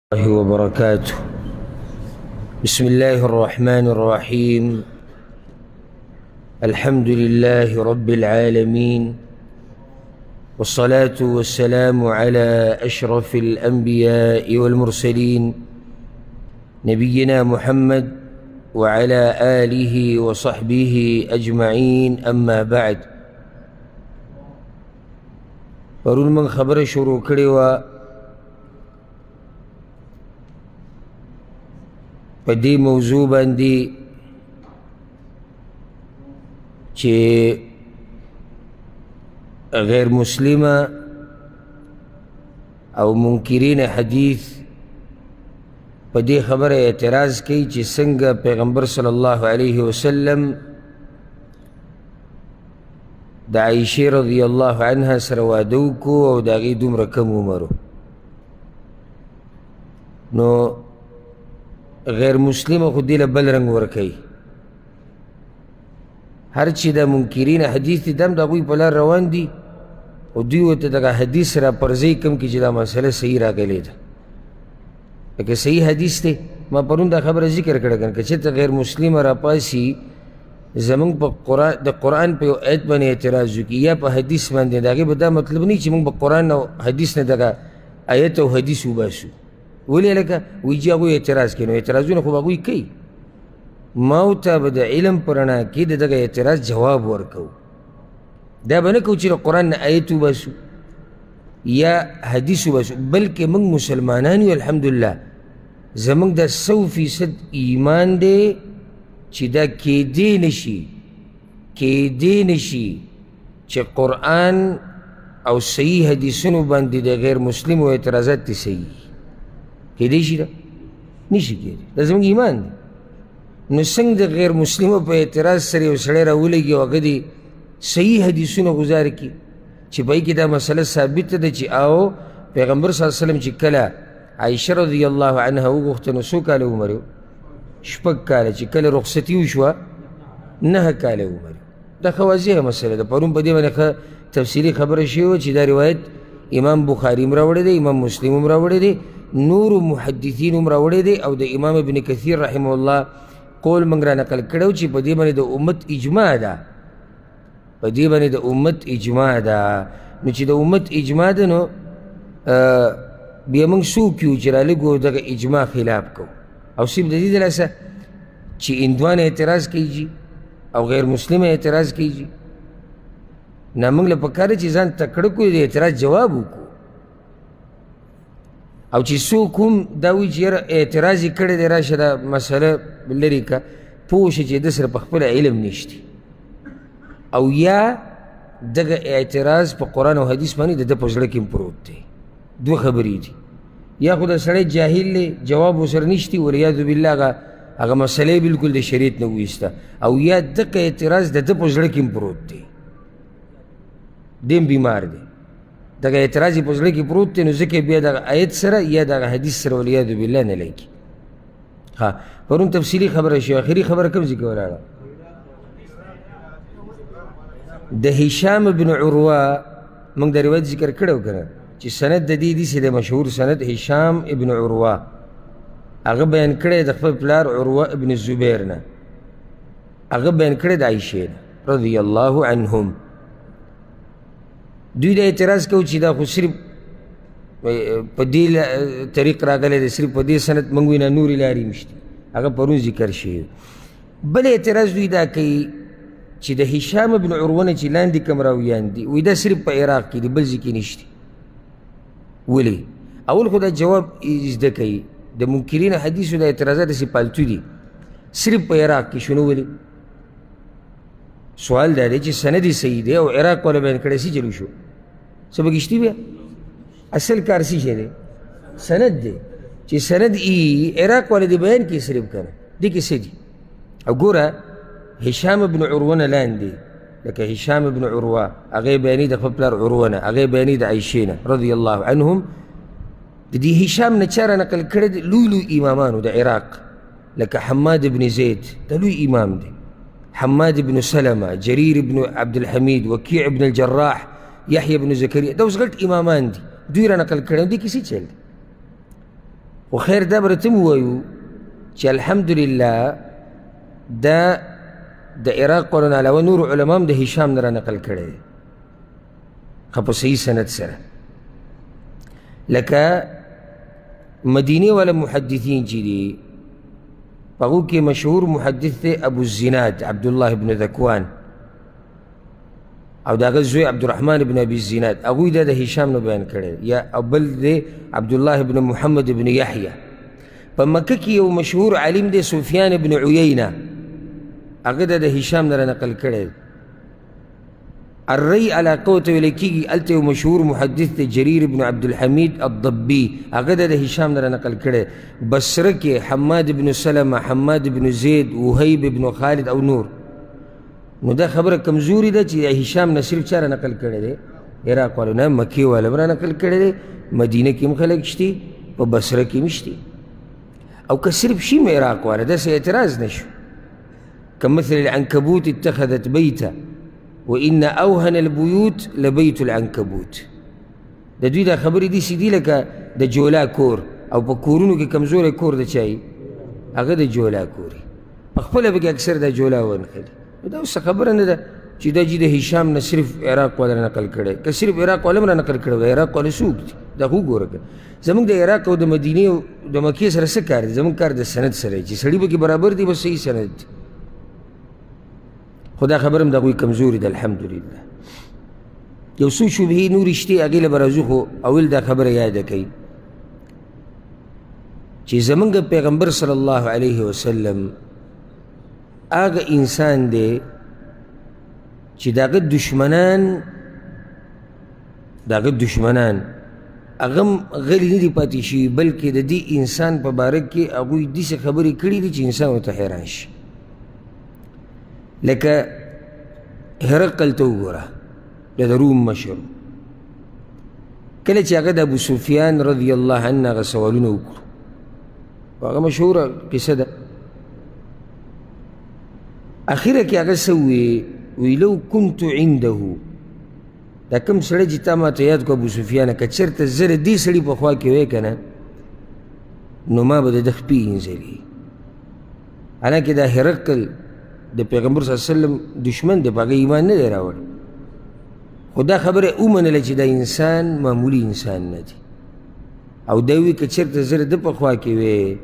الله وبركاته. بسم الله الرحمن الرحيم. الحمد لله رب العالمين، والصلاة والسلام على أشرف الأنبياء والمرسلين نبينا محمد وعلى آله وصحبه أجمعين. أما بعد، پرون من خبر شروع کړې وه په دې موضوع باندې چې غیر مسلمه او منکرین حدیث په دې خبره اعتراض کوي چې څنګه پیغمبر صلی الله علیه وسلم د عایشې رضی الله عنها سره واده وکړو او د هغې دومره کم عمر و. نو غیر مسلمه خو دې له بل رنګ ورکوي. هر چې د منکرین حدیث دي دم د هغوی په لار روان دي او دوی ورته دغه حدیث را پرځوي کوم کې چې دا مسله صحیح راغلې ده. لکه صحیح حدیث دی، ما پرون دا خبره ذکر کړه کنه که چېرته غیر مسلمه راپاسي زمونږ په د قرآن په یو آیت باندې اعتراض وکړي یا په حدیث باندې، د هغې به دا مطلب نه چې موږ په قرآن او حدیث نه دغه آیت او حدیث وباسو. ولې لکه وایي چې هغوی اعتراض کوي، نو اعتراضونه خو به هغوی کوي. ما ورته به د علم په رڼا کې د دغه اعتراض جواب ورکوو. دا به نه کوو چې د قرآن نه آیت وباسو یا حدیث وباسو، بلکې موږ مسلمانان یو الحمدلله. زموږ دا 100% ایمان دی چې دا کیدی نشي چې قرآن او صحیح حدیثونو باندې د غیر مسلمو اعتراضات دي صحیح کیدی شي؟ دا نشي کیدی، دا زموږ ایمان دی. نو څنګه د غیر مسلمو په اعتراض سره یو سړی راولګي او هغه دې صحیح حدیثونه ګزار کړي چې په هغې کې دا مسله ثابته ده چې او پیغمبر صلی الله علیه وسلم چې کله عایشه رضی الله عنها وغوښته نو څو کاله عمر و؟ 6 کاله. چې کله رخصتي وشوه 9 کاله عمر. دا ښه واضحه مسله ده. پرون په دې باندې ښه تفصیلي خبره شوې وه چې دا روایت امام بخاري هم راوړی دی، امام مسلم هم راوړی دی، نور محدثین هم راوړی دی، او د امام ابن کثیر رحمه الله قول موږ را نقل کړی چې په دې باندې د امت اجماع ده. په دې باندې د امت اجماع ده. نو چې د امت اجماع ده نو بیا موږ څوک یو چې رالږو دغه اجماع خلاف کوو او صرف د دې دلاسه چې هندوان اعتراض کوي او غیر مسلم اعتراض کوي. نه موږ له پکار چې ځان تکړه کړو د اعتراض جواب وکړو، او چې څوک هم دا وایي چې یاره اعتراض یې کړی دی راشه دا مسله لرې که پوه شه چې د سره په خپله علم نشته، او یا دغه اعتراض په قرآن او حدیث باندې د ده په زړه کې هم پروت دی. دوه خبرې دي، یا خو د سړی جاهل دی جواب ورسره نشتي والعیاذ بالله هغه مسلې بلکل د شریعت نه وایسته، او یا دغه اعتراض د ده په زړه کې هم پروت دی، دی هم بیمار دی. دغه اعتراض یې په زړه کې پروت دی، نو ځکه بیا دغه آیت سره یا دغه حدیث سره والعیاذ بالله نه لګي. ها پرون تفصیلي خبره شوه. آخري خبره کوم ځای کې ولاړه؟ د هشام بن عروه موږ د روایت ذکر کړی و که نه چې سند د دې داسې د مشهور سند هشام ابن عروه هغه بیان کړی د خپل پلار عروه ابن الزبیر نه، هغه بیان کړی د عایشې نه رضی الله عنهم. دوی د اعتراض کوي چې دا خو صرف په دې طریق راغلی دی، صرف په دې سند موږ وینه نورې لارې نشته، هغه پرون ذکر شوي. بل اعتراض دوی دا کوي چې د هشام ابن عروه نه چې لاندې کوم راویان دي وایي دا صرف په عراق کې دي، بل ځای کې نشته. ولې؟ اول خو دا جواب زده کوي د منکرین حدیثو د اعتراضات داسې پالتو دي صرف په عراق کې شنو. ولې؟ سوال دا دی چې سند یې صحیح دی او عراق والا بیان کړی څه چلو شو؟ څه به کشتي بیا؟ اصل کار څه شی دی؟ سند دی. چې سند عراق والا دی بیان کړي صرف که نه دې کې څه دي؟ او ګوره هشام ابن عروه نه لاندې لکه هشام ابن عروه هغه بیانې د خپل پلار عروه نه، هغه بیانې د عایشې نه رضی الله عنهم. د دې هشام نه چا نقل کړی دی لوی لوی امامانو د عراق لکه حماد ابن زید، د لوی امام دی، حماد ابن سلمه، جریر ابن عبد الحمید، وکیع ابن الجراح، یحیی ابن زکریا، دا اوس غټ امامان دي. دوی را نقل کړی دي کې څه چل دی؟ خو خیر دا به راته ووایو چې الحمدلله دا د عراق والو نه علاوه نور علما هم د هشام نه رانقل کړی دی خو په صحیح سند سره لکه مدینې والا محدثین چې دي په هغو کې مشهور محدث دی ابو الزناد عبدالله بن ذکوان او د هغه زوی عبدالرحمن بن ابي الزناد هغوی دا د هشام نه بیان کړی یا او بل دی عبدالله بن محمد بن یحیی په مکه کې یو مشهور عالم دی سفیان بن عیینه هغه دا د هشام نه رانقل کړی الري علاقه ورته ویل کېږي هلته یو مشهور محدث دی جریر بن عبدالحمید الضبي هغه دا د هشام نه رانقل کړی بصره کې حماد بن سلمه حماد بن زید وهیب بن خالد او نور نو دا خبره کمزوري ده چې هشام نه صرف چا رانقل کړی دی عراق والو نه مکې والا هم رانقل کړی دی مدینه کې هم خلک شتي په بصره کې هم شتي او که صرف شي م عراق والا داسې اعتراض نشو كمثل العنكبوت اتخذت بيتا وإن أوهن البيوت لبيت العنكبوت د دوی دا خبرې داسې دي لکه د جولا کور او په کورونو کې کمزوری کور د چای هغه د جولا کور په خپله پکې اکثر دا جولا ونښلي دا اوس خبره نه ده چې دا د هشام نه صرف عراق والا نقل کړی که صرف عراق والا هم را نقل کړی د عراق والا څوک دي دا خو وګوره که زموږ د عراق او د مدینې او د مکې سره څه کار دی زموږ کار د سند سره چې سړي پکې برابر دي بس صحیح سند دی خو دا خبره هم د هغوی کمزوري ده الحمدلله یو څو شبهې نورې شتې هغې له به راځو خو اول دا خبره یاده کوي چې زموږ پیغمبر صلی الله علیه وسلم هغه انسان دی چې د هغه دشمنان هغه هم غلي نه دي پاتې شوي بلکې د دې انسان په باره کې هغوی داسې خبرې کړي دي چې انسان ورته حیران شي لکه هرقل ته وګوره د روم مشر کله چې هغه د ابو سفیان رضی الله عنه هغه سوالونه وکړو هغه مشهوره قصه ده اخره کې هغه څه وی لو كنت عنده دا کوم سړی چې تا ماته یاد کو ابو سفیانه که چېرته زه د دې سړي په خوا کې وی که نه نو ما به د ده خپې اینځلي حالانکې دا هرقل د پیغمبر صلی الله علیه وسلم دشمن دی په هغه ایمان نه دی راوړی خو دا خبره ومنله چې دا انسان معمولي انسان نه دی او دا وی که چېرته زه د ده په خوا کې وی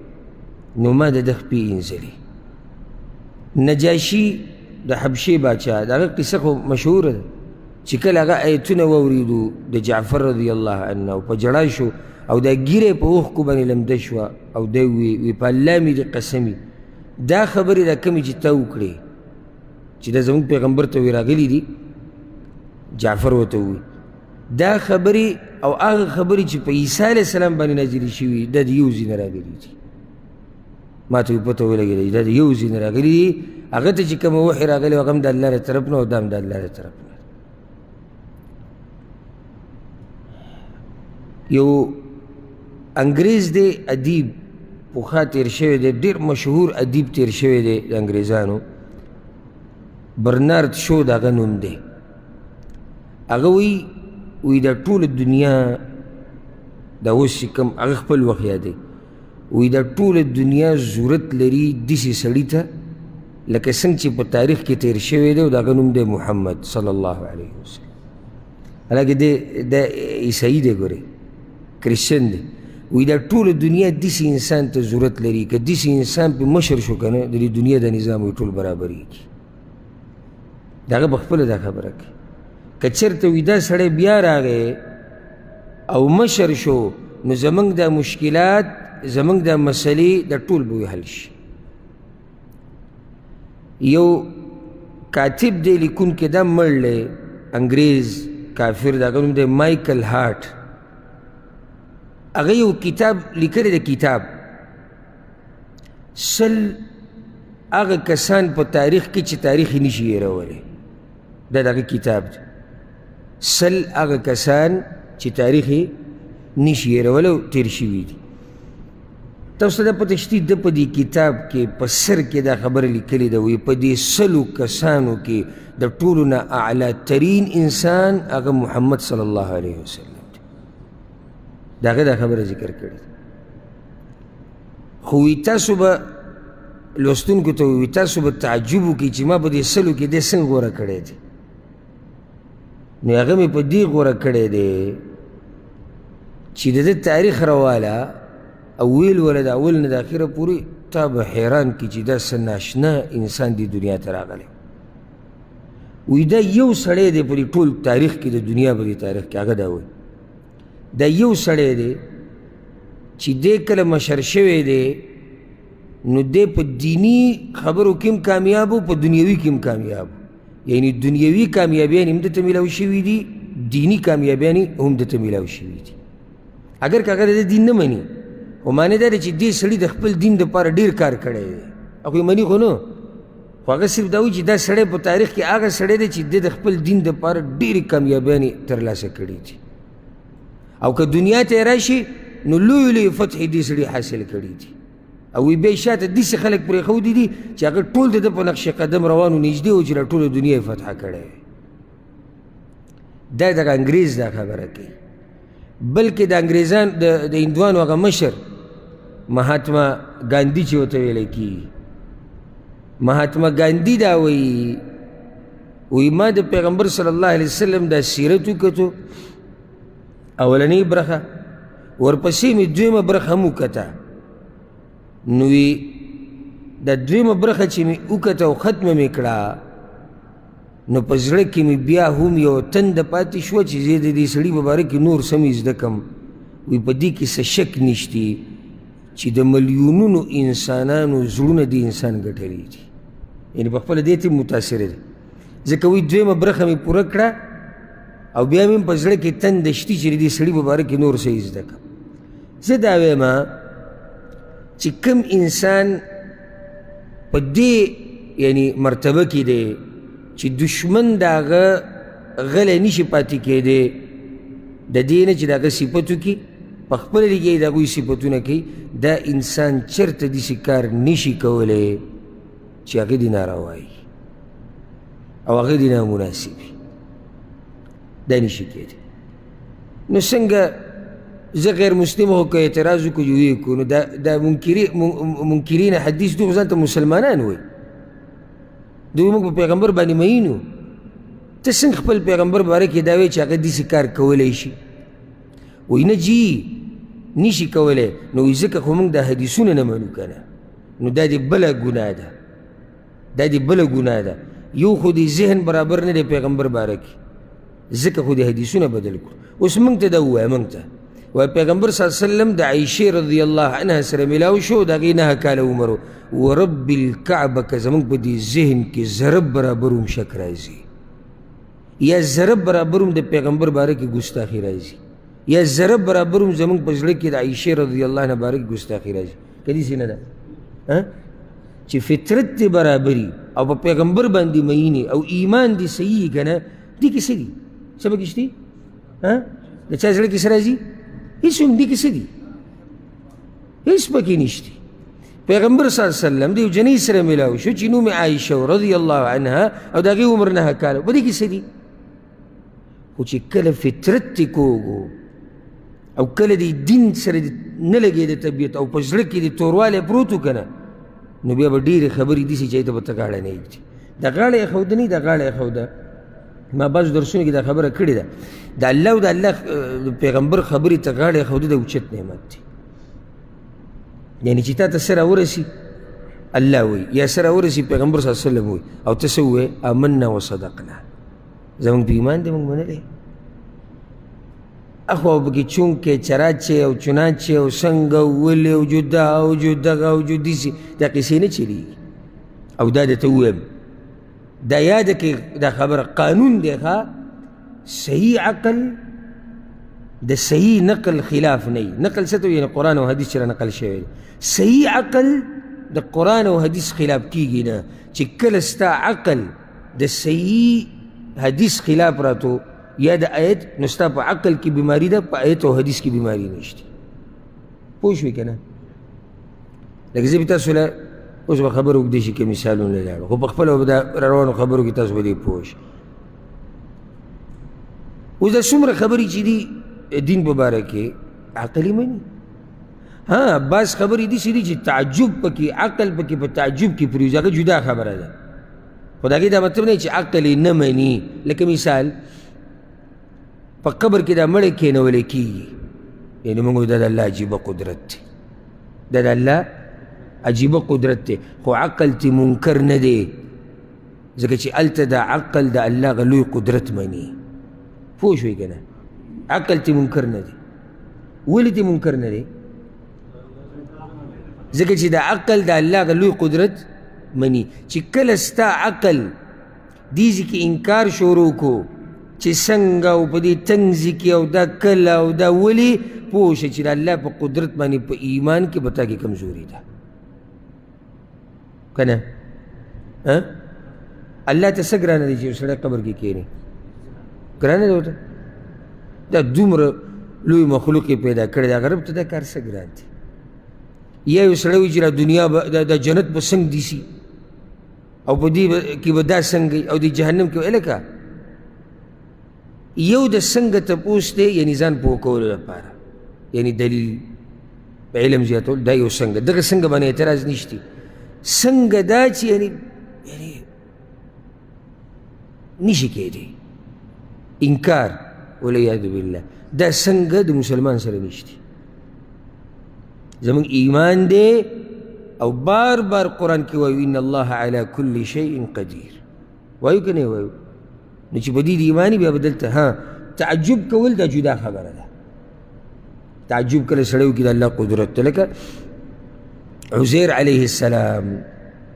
نو ما د ده خپې اینځلي نجاشي د حبشې باچا د هغه قصه خو مشهوره ده چې کله هغه ایتونه واورېدو د جعفر رضی الله عنه او په ژړا شو او دا ګیره په اوښکو باندې لمده شوه او دی وی په الله مې دې قسمي دا خبرې دا کمې چې تا وکړې چې دا زموږ پیغمبر ته وی راغلي دي جعفر ورته ووی دا خبرې او هغه خبرې چې په عیسی علیه السلام باندې نازلې شوي دا د یو ځای نه راغلي دي ما ته پته ولګېده دا د یو ځای نه راغلي دي هغه ته چې کومه وحي راغلی هغه هم د الله له طرف نه او دا هم د الله له طرف نه یو انګریز دی ادیب پخوا تیر شوی دی ډېر مشهور ادیب تیر شوی دی د انګریزانو برنارد شو د هغه نوم دی هغه وی دا ټوله دنیا دا اوس چې کوم هغه خپل وخت یادوي وی دا ټوله دنیا ضرورت لري داسې سړي ته لکه څنګه چې په تاریخ کې تیر شوی دی او د هغه نوم دی محمد صلی الله علیه وسلم حالانکې د عیسايي دی ګورې کرسچن دی وی دا ټوله دنیا داسې انسان ته ضرورت لري که داسې انسان پې مشر شو که نه د دې دنیا د نظام وی ټول برابرېږي د هغه په خپله دا خبره کوي که چېرته وي دا سړی بیا راغی او مشر شو نو زموږ دا مشکلات زموږ دا مسلې دا ټول به حل شي یو کاتب دی لیکونکی دا مړ دی انګریز کافر د هغه نوم دی مایکل هارټ هغه یو کتاب لیکلی دی کتاب سل هغه کسان په تاریخ کې چې تاریخ یې نشي هېرولی دا د هغه کتاب دی سل هغه کسان چې تاریخ یې نشي هېرولی او تېر شوي دي تاسو ته دا پته شته ده په دې کتاب کې په سر کې دا خبره لیکلې ده وایي په دې سلو کسانو کې د ټولو نه اعلی ترین انسان هغه محمد صلی الله علیه وسلم دی د هغه دا خبره ذکر کړې ده خو وی تاسو به لوستونکو ته وی تاسو به تعجب وکړي چې ما په دې سلو کې دی څنګه غوره کړی دی نو هغه مې په دې غوره کړی دی چې د ده تاریخ راواله او ویل وله د اول نه د اخره پورې تا به حیران کړي چې دا څه ناشنا انسان دې دنیا ته راغلی وی دا یو سړی دی په دې ټول تاریخ کې د دنیا په دې تاریخ کې هغه دا وایي دا یو سړی دی چې دی کله مشر شوی دی نو دی په دینی خبرو کې هم کامیاب و په دنیوي کې هم کامیاب و یعنی دنیوي کامیابیانې هم دته میلاو شوي دي دینی کامیابیانې هم دته میلاو شوي دي اگر که هغه د دین نه مني خو معنی دا دی چې دې سړي د خپل دین دپاره ډېر کار کړی دی هغوی مني خو نه خو هغه صرف دا وایي چې دا سړی په تاریخ کې هغه سړی دی چې د خپل دین دپاره ډېرې کامیابیانې ترلاسه کړي دي او که دنیا ته یې راشي نو لوی لوی فتحې دې سړي حاصل کړي دي او وی بیا شاته داسې خلک پرېښودي دي چې هغه ټول د ده په نقش قدم روان و نږدې و چې را ټوله دنیا یې فتحه کړی دا دغه انګریز دا خبره کوي بلکې د انګریزان د هندوانو هغه مشر مهاتما ګاندي چې ورته ویلی کېږي مهاتما ګاندي دا وایي وی ما د پیغمبر صلی الله علیه وسلم دا سیرت وکتو اولنۍ برخه ورپسې مې دویمه برخه هم وکته نو وی دا دویمه برخه چې مې وکته او ختمه مې کړه نو په زړه کې مې بیا هم یو تنده پاتې شوه چې زه د دې سړي په باره کې نور څه مې زده کړم وی په دې کې څه شک نشتی چې د ملیونونو انسانانو زړونه د انسان ګټلي دي یعنې په خپله دې ته متاثره دی ځکه وی دویمه برخه مې پوره کړه او بیا مې په زړه کې تنده شتي چې د دې سړي په باره کې نور څه زده کړم زه دا وایم چې کوم انسان په دې یعنی مرتبه کې دی چې دشمن د هغه غلی نشي پاتې کېدی د دې نه چې د هغه صفت وکړي په خپله لګیا د هغوی صفتونه کوي دا انسان چېرته داسې کار نشي کولی چې هغه دې ناروا وي او هغه دې نامناسب وي دا نشي کېدی نو څنګه زه غیر مسلم خو که اعتراض وکړو ویې کړو نو دا منکرین حدیث دوی خو ځان ته مسلمانان وایي دوی موږ په پیغمبر باندې مین یو ته څنګه خپل پیغمبر باره کې دا وایې چې هغه داسې کار کولی شي وایي نه جی نشي کولی نو وایي ځکه خو موږ دا حدیثونه نه منو که نه نو دا دې بله ګناه ده دا دې بله ګناه ده یو خو دې ذهن برابر نه دی پیغمبر باره کې ځکه خو دې حدیثونه بدل کړو اوس موږ ته دا ووایه موږ ته وای پیغمبر صلی الله علیه وسلم د عایشې رضی الله عنها سره میلاو شو د هغې 9 کاله عمر و ورب الکعبه که زموږ په دې ذهن کې ضرب برابر هم شک راځي یا ضرب برابر هم د پیغمبر باره کې ګستاخي راځي یا ضرب برابر هم زموږ په زړه کې د عایشې رضی الله عنها باره کې ګستاخي راځي که داسې نه ده چې فطرت دې برابري او په پیغمبر باندې مینې او ایمان دې صحیح که نه دې کې څه دي څه پکې شته د چا زړه کې څه راځي هیڅ هم دې کې څه دي هیڅ پکې نشته پیغمبر صلی الله علیه وسلم د یو جنۍ سره میلاو شو چې نوم یې عایشه رضی الله عنها او د هغې عمر 9 کاله په دې کې څه دي خو چې کله فطرت ته کوږو او کله د دین سره نه لګېد طبیعت او په زړه کې د توروالی پروت و که نه نو بیا به ډېرې خبرې داسې چې هغې ته به ته غاړه نه ایږدي د غاړه ایښوده نه د غاړه ایښوده ما بعضو درسونو کې دا خبره کړې ده د الله او د الله پیغمبر خبرې ته غاړه ایښوده د اوچت نعمت دی یعنې چې تا ته څه راورسي الله وایي یا څه راورسي پیغمبر صلی الله علیه وسلم وایي او ته څه ووایې آمنا وصدقنا زموږ په ایمان دی موږ منلی اخو او پکې چونکې چراچې او چنانچې او څنګه ولې او جدا او دغه او داسې دا قیسې نه چلېږي او دا درته ووایم دا یاده کې دا خبره قانون دی ښه صحیح عقل د صحیح نقل خلاف نه وي نقل څه ته یعنې قرآن او حدیث چې را نقل شوی دی صحیح عقل د قرآن او حدیث خلاف کېږي نه چې کله ستا عقل د صحیح حدیث خلاف راتو یا د آیت نو ستا په عقل کې بیماري ده په آیت او حدیث کې بیماري نشته پوه شوې که نه لکه زه به تاسو له اوس به خبره اوږدې شي که مثالونه لاړو خو په خپله به دا روانو خبرو کې تاسو به دې پوه شئ اوس دا څومره خبرې چې دي دین په باره کې عقلي مني ها بعض خبرې داسې دي چې تعجب پکې عقل پکې په تعجب کې پرېوځي هغه جدا خبره ده خو د هغې دا مطلب نه چې عقل یې نه مني لکه مثال په قبر کې دا مړی کېنولی کېږي یعنې موږ دا د الله عجیبه قدرت دی دا د الله عجیبه قدرت دی خو عقل تی منکر نه دی ځکه چې هلته دا عقل د الله هغه لوی قدرت مني پوه شوئ که نه عقل تی منکر نه دی ولې تی منکر نه دی ځکه چې د عقل د الله هغه لوی قدرت مني چې کله ستا عقل دې ځای کې انکار شروع کو چې څنګه او په دې تنګ ځای کې او دا کله او دا ولې پوه شه چې د الله په قدرت باندې په ایمان کې به تا کې کمزوري ده که نه الله ته څه ګرانه دی چې یو سړی قبر کې کښېني ګرانه دی ورته دا دومره لوی مخلوق یې پیدا کړی دی هغه رب ته دا کار څه ګران دی یا یو سړی وایي چې دا دنیا د جنت به څنګه دیسي او په دې کې به دا څنګه او د جهنم کې هلکه یو د څنګه تپوس دی یعنې ځان پوه کولو لپاره یعنې دلیل په علم زیاتول دا یو څنګه دغه څنګه باندې اعتراض نشتی څنګه دا چې یعنې نشي کېدی انکار والعیاذ بالله دا څنګه د مسلمان سره نشتی زمون ایمان دی او بار بار قرآن کې وایو ان الله علی کل شیء قدیر وایو که نه وایو نو چې په دې د ایماني بیا به دلته ها تعجب کول دا جدا خبره ده تعجب کله سړی وکړي د الله قدرت ته لکه عزیر علیه السلام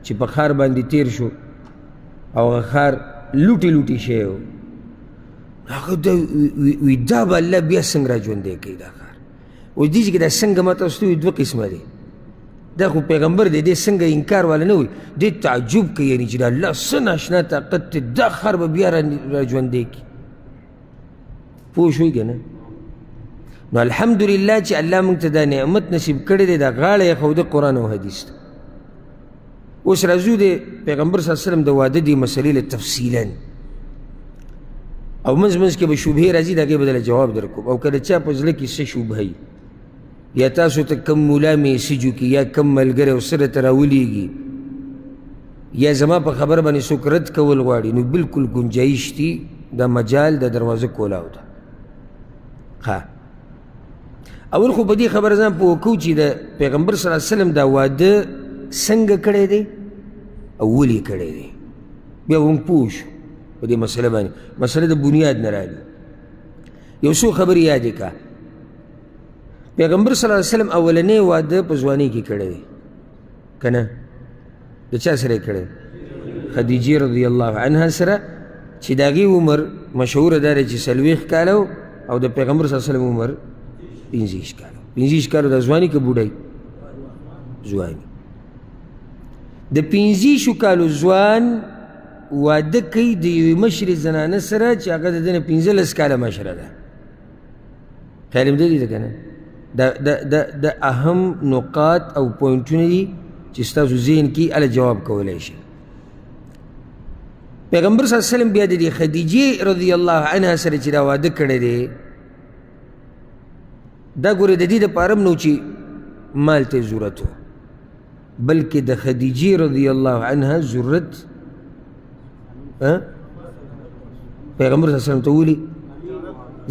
چې په ښار باندې تیر شو او هغه ښار لوټې لوټې شی و هغه وي دا به الله بیا څنګه را ژوندی کوي دا ښار اوس دې چې دا څنګه ما تاسو ته وي دوه قسمه دی دا خو پیغمبر دی دې څنګه انکار والا نه وي دې تعجب کوي یعنې چې د الله څه ناشنا طاقت دی دا ښار به بیا را ژوندی کړي پوه شوئ که نه نو الحمدلله چې الله موږ ته دا نعمت نصیب کړی دی دا غاړه یې ښوده قرآن او حدیث ته اوس راځو د پیغمبر صلی الله علیه وسلم د واده دې مسلې له تفصیلا او منځ منځ کې به شبهې راځي د هغې به دله جواب در کوم او که د چا په زړه کې څه شبهه وي یا تاسو ته کم ملا میسیج وکړي یا کم ملګری او سره ته راولیږي یا زما په خبر باندې څوک رد کول غواړي نو بلکل ګنجایش دي دا مجال د دروازه کولاو ده ښه اول خو په دې خبره ځان پوه کوو چې د پیغمبر صلی الله علیه وسلم دا واده څنګه کړی دی او ولې کړی دی بیا به موږ پوه شو په دې مسله باندې مسله د بنیاد نه راځي یو څو خبرې یادې کړه پیغمبر صلی الله علیه وسلم اولنی واده په ځوانۍ کې کړی دی که نه د چا سره یې کړی خدیجې رضی الله عنها سره چې د هغې عمر مشهوره دا دی چې 40 کاله او د پیغمبر صلی الله علیه وسلم عمر 25 کاله 25 کاله د ځواني که بوډۍ ځواني د 25 کالو ځوان واده کوي د یوې مشرې زنانه سره چې هغه د ده نه 15 کاله مشره ده خیال مې دی که نه د اهم نقاط او پوینټونه دي چې ستاسو ذهن کې هله جواب کولی شي پیغمبر صلی الله علیه وسلم بیا د دې خدیجې رضی الله عنها سره چې دا واده کړی دی دا ګورې د دې دپاره هم نو چې مال ته ضرورت و بلکې د خدیجې رضی الله عنها ضرورت پیغمبر صلی الله علیه وسلم ته ولي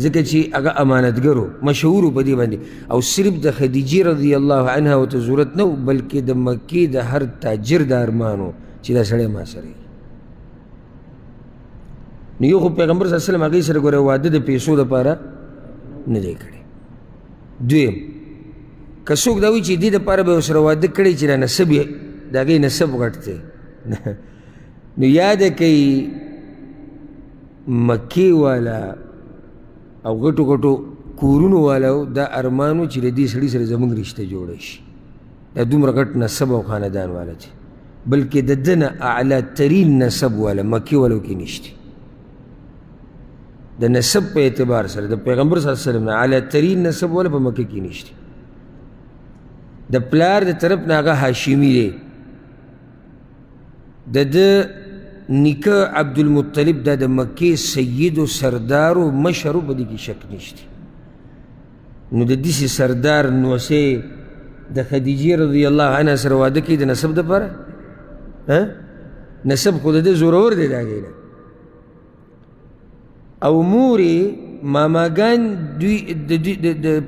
ځکه چې هغه امانتګرو مشهور په دې باندې او صرف د خدیجې رضی الله عنها ورته ضرورت نه و بلکې د مکې د هر تاجر د ارمان و چې دا سړی ما سره نو یو خو پیغمبر صلی الله علیه وسلم هغې سره ګوره واده د پیسو دپاره نه دی کړی دویم که څوک دا وایي چې دې دپاره به یې ورسره واده کړی چې دا نسب یې د هغې نسب غټ دی نو یاده کوي مکې والا او غټو غټو کورونو والا دا ارمانو چې د دې سړي سره زموږ رشته جوړه شي دا دومره غټ نسب او خاندان والا دی بلکې د ده نه اعلی ترین نسب والا مکې والو کې نشته د نسب په اعتبار سره د پیغمبر صلی الله علیه وسلم نه اعلی ترین نسب والا په مکې کې نشته د پلار د طرف نه هغه هاشمي دی د ده نیکه عبدالمطلب دا د مکې سید و سردار و مشر و په دې کې شک نشته نو د داسې سردار نوسې د خدیجې رضی الله عنها سره واده کوي د نسب دپاره نسب خو د ده زورور دی د هغې نه او مورې ماماګان دوی د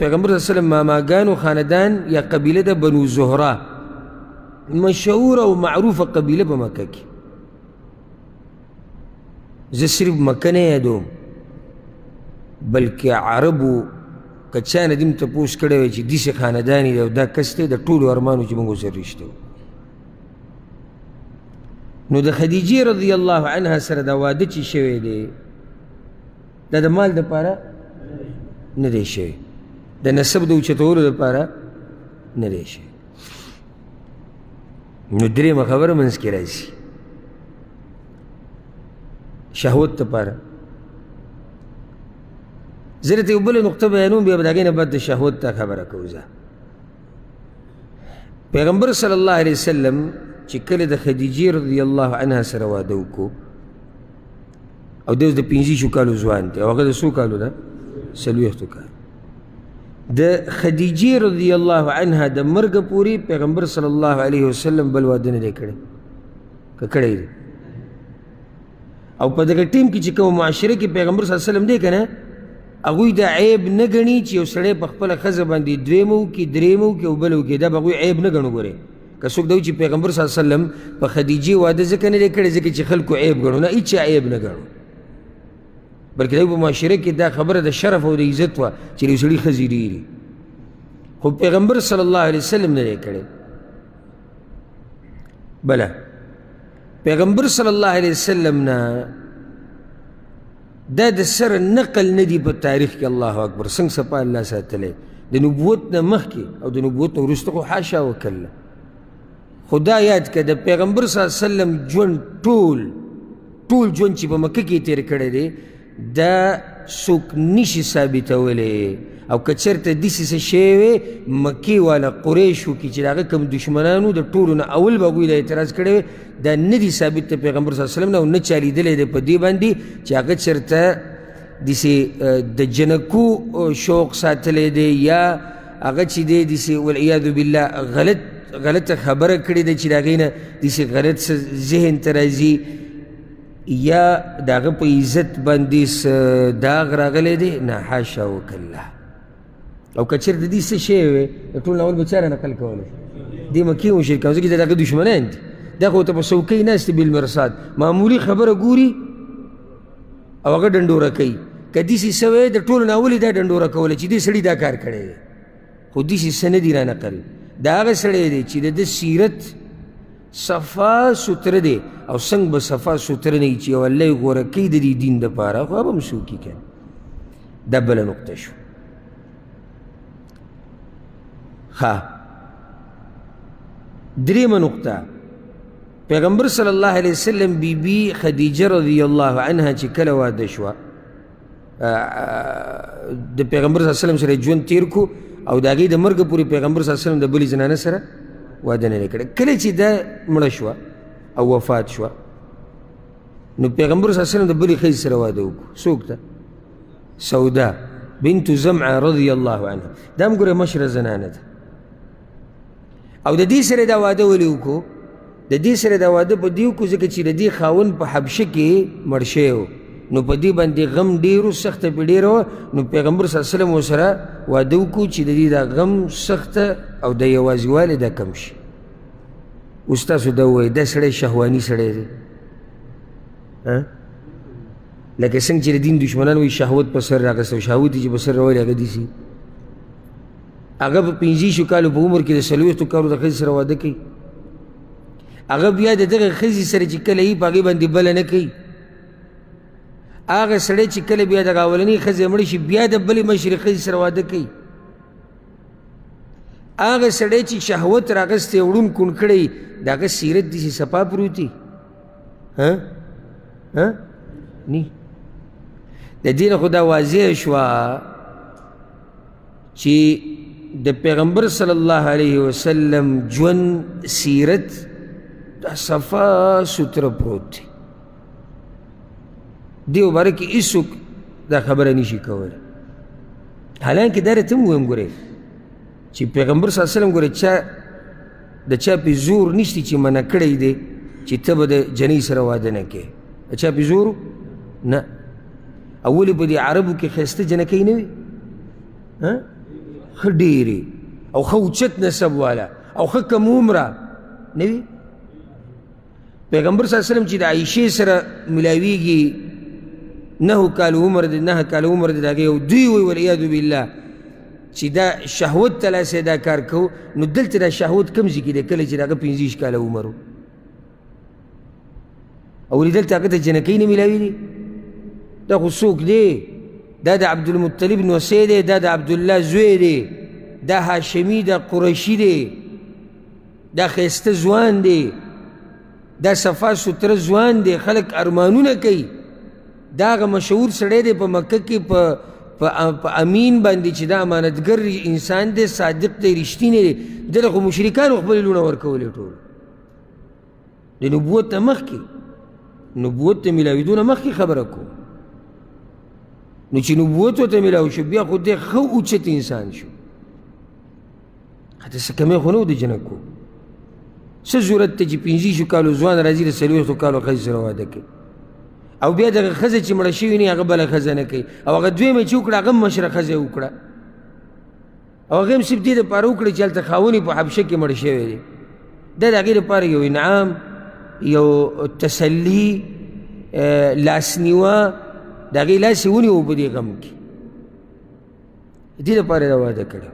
پیغمبر صلی الله علیه وسلم ماماګانو خاندان یا قبیله ده بنو زهره مشهوره او معروفه قبیله په مکه کې زه صرف مکه نه یادوم بلکې عربو که چا نه دې م تپوس کړی وی چې داسې خاندان دی او دا کس دی د ټولو ارمانو چې موږ ورسره رشته وو نو د خدیجې رضی الله عنها سره دا واده چې شوی دی دا د مال دپاره نه دی شوی د نسب د اوچتولو دپاره نه دی شوی نو درېیمه خبره منځ کې راځي شهوت دپاره زه درته یو بله نقطه بیانوم بیا به د هغې نه بعد د شهوت ته خبره کوو زه پیغمبر صلی الله علیه وسلم چې کله د خدیجې رضی الله عنها سره واده وکړو او دی اوس د 15 کالو ځوان دی او هغه د څو کالو ده 40 کالو د خدیجې رضی الله عنها د مرګه پورې پیغمبر صلی الله علیه وسلم بل واده نه دی کړی که کړی دی او په دغه ټیم کې چې کوم معاشره کې پیغمبر صلی الله علیه وسلم دی که نه هغوی دا عیب نه ګڼي چې یو سړی په خپله ښځه باندې دویمه وکړي درېیمه وکړي او بله وکړي دا به هغوی عیب نه ګڼو ګورې که څوک دا چې پیغمبر صلی الله علیه وسلم په خدیجې واده ځکه نه دی کړی ځکه چې خلکو عیب ګڼو نه هېڅ عیب نه ګڼو بلکې دوی په معاشره کې دا خبره د شرف او د عزت وه چې یو سړي ښځې ډېري خو پیغمبر صلی الله علیه وسلم نه دی کړی بله پیغمبر صلی الله علیه وسلم نه دا د سره نقل نه دی په تاریخ کې الله اکبر څنګه صفا الله ساتلی د نبوت نه مخکې او د نبوت نه وروسته خو حاشا وکله خدا یاد که د پیغمبر صلی الله علیه وسلم ژوند ټول ژوند چې په مکه کې تېر کړی دی دا څوک نشي ثابتولی او که چېرته داسې څه شوی وی مکې والا قریشو کې چې د هغه کوم دشمنانو د ټولو نه اول به هغوی دا اعتراض کړی وی دا نه دی ثابت د پیغمبر صلی الله علیه وسلم نه او نه چا لیدلی دی په دې باندې چې هغه چېرته داسې د جنکو شوق ساتلی دی یا هغه چې دی داسې والعیاذ بالله غلطه خبره کړې ده چې د هغې نه داسې غلط څه ذهن ته راځي یا د هغه په عزت باندې داغ راغلی دی نه حاشا وکالله او که چېرته دې څه شی وی د ټول نه اول به چا را نقل کولی دې مکې مشرکان ځکه چې د هغه دشمنان دي دا خو ورته په څوکۍ ناست دي بالمرصاد معمولي خبره ګوري او هغه ډنډوره کوي که داسې څه وی د ټولو نه اول یې دا ډنډوره کوله چې دې سړي دا کار کړی دی خو داسې څه نه دي را نقل دا هغه سړی دی چې د ده سیرت صفا سوتره دی او څنګه به صفا سوتره نه وي چې یو الله یې غوره کوي د دې دین دپاره خو هغه به هم څوک وي که دا بله نقطه شو ها درېیمه نقطه پیغمبر صلی الله علیه وسلم بی خدیجه رضی الله عنها چې کله واده شوه د پیغمبر صلی الله علیه وسلم سره ژوند تیر کو او د هغې د مرګه پورې پیغمبر صلی الله علیه وسلم د بلې زنانه سره واده نه دی کړی کله چې دا مړه شوه او وفات شوه نو پیغمبر صلی الله علیه وسلم د بلې ښځې سره واده وکړو څوک ته سودا بنت زمعه رضی الله عنها دا هم ګوره مشره زنانه ده او د دې سره دا واده ولې وکړو د دې سره دا واده په دې وکړو ځکه چې د دې خاوند په حبشه کې مړ شوی و نو په دې باندې غم ډېر و سخته پې ډېره وه نو پیغمبر صلی الله علیه وسلم ورسره واده وکړو چې د دې دا غم سخته او د یوازیوالی دا کم شي اوس تاسو دا ووایي دا سړی شهواني سړی دی لکه څنګه چې د دین دشمنان وایي شهوت په سر راغسته شهوت چې په سر راولي هغه داسې هغه په 15 کالو په عمر کې د 40 کالو د ښځې سره واده کوي هغه بیا د دغه ښځې سره چې کله یي په هغې باندې بله نه کوي هغه سړی چې کله بیا دغه اولنۍ ښځې مړه شي بیا د بلې مشرې ښځې سره واده کوي هغه سړی چې شهوت راغستی وړون کون کړی د هغه سیرت داسې صفا پروت دی نی د دې نه خو دا واضح شوه چې د پیغمبر صلی الله علیه وسلم ژوند سیرت دا صفا سوتره پروت دی دې باره کې هېڅوک دا خبره نشي کولی حالانکې دا راته هم ووایم ګورئ چې پیغمبر صلی الله علیه وسلم ګوره د چا پې زور نشته چې منع کړی دی چې ته به د جنۍ سره واده نه کوې د چا پې زور نه او ولې په دې عربو کې ښایسته جنکۍ نه وي ښه ډېرې او ښه اوچت نسب والا او ښه کم عمره نه وي پیغمبر صلی الله علیه وسلم چې د عایشې سره ملاویږي 9 کاله عمر دی 9 کاله عمر دی د هغې او دوی وایي والعیاذ بالله چې دا شهوت ته لاسې دا کار کوو نو دلته دا شهوت کوم ځای کې دی کله چې د هغه 15 کاله عمر و او ولې دلته هغه ته جنکۍ نه میلاوي دا خو څوک دی دا د عبدالمطلب نوسی دی دا د عبدالله زوی دی دا هاشمي دا قریشي دی دا ښایسته ځوان دی دا صفا ستره ځوان دی خلک ارمانونه کوي دا هغه مشهور سړی دی په مکه کې په امین باندې چې دا امانتګر انسان دی صادق دی رښتینی دی دله خو مشرکانو خپلې لوڼه ورکولې ټول د نبوت نه مخکې نبوت ته میلاوېدو نه مخکې خبره کوو نو چې نبوت ورته میلاو شو بیا خو دی ښه اوچت انسان شو هته څه کمی خو نه و د جنکو څه ضرورت ته چې 15 کالو ځوان راځي د 40 کالو ښځې سره واده کوي او بیا دغه ښځه چې مړه شوي نه هغه بله ښځه نه کوي او هغه دویمه چې وکړه هغه هم مشره ښځه وکړه او هغه هم صرف دې دپاره وکړه چې هلته خاوند یې په حبشه کې مړ شوی دی دا د هغې دپاره یو انعام یو تسلي لاسنیوه د هغې لاس یې ونیو په دې غم کې دې دپاره یې واده کړی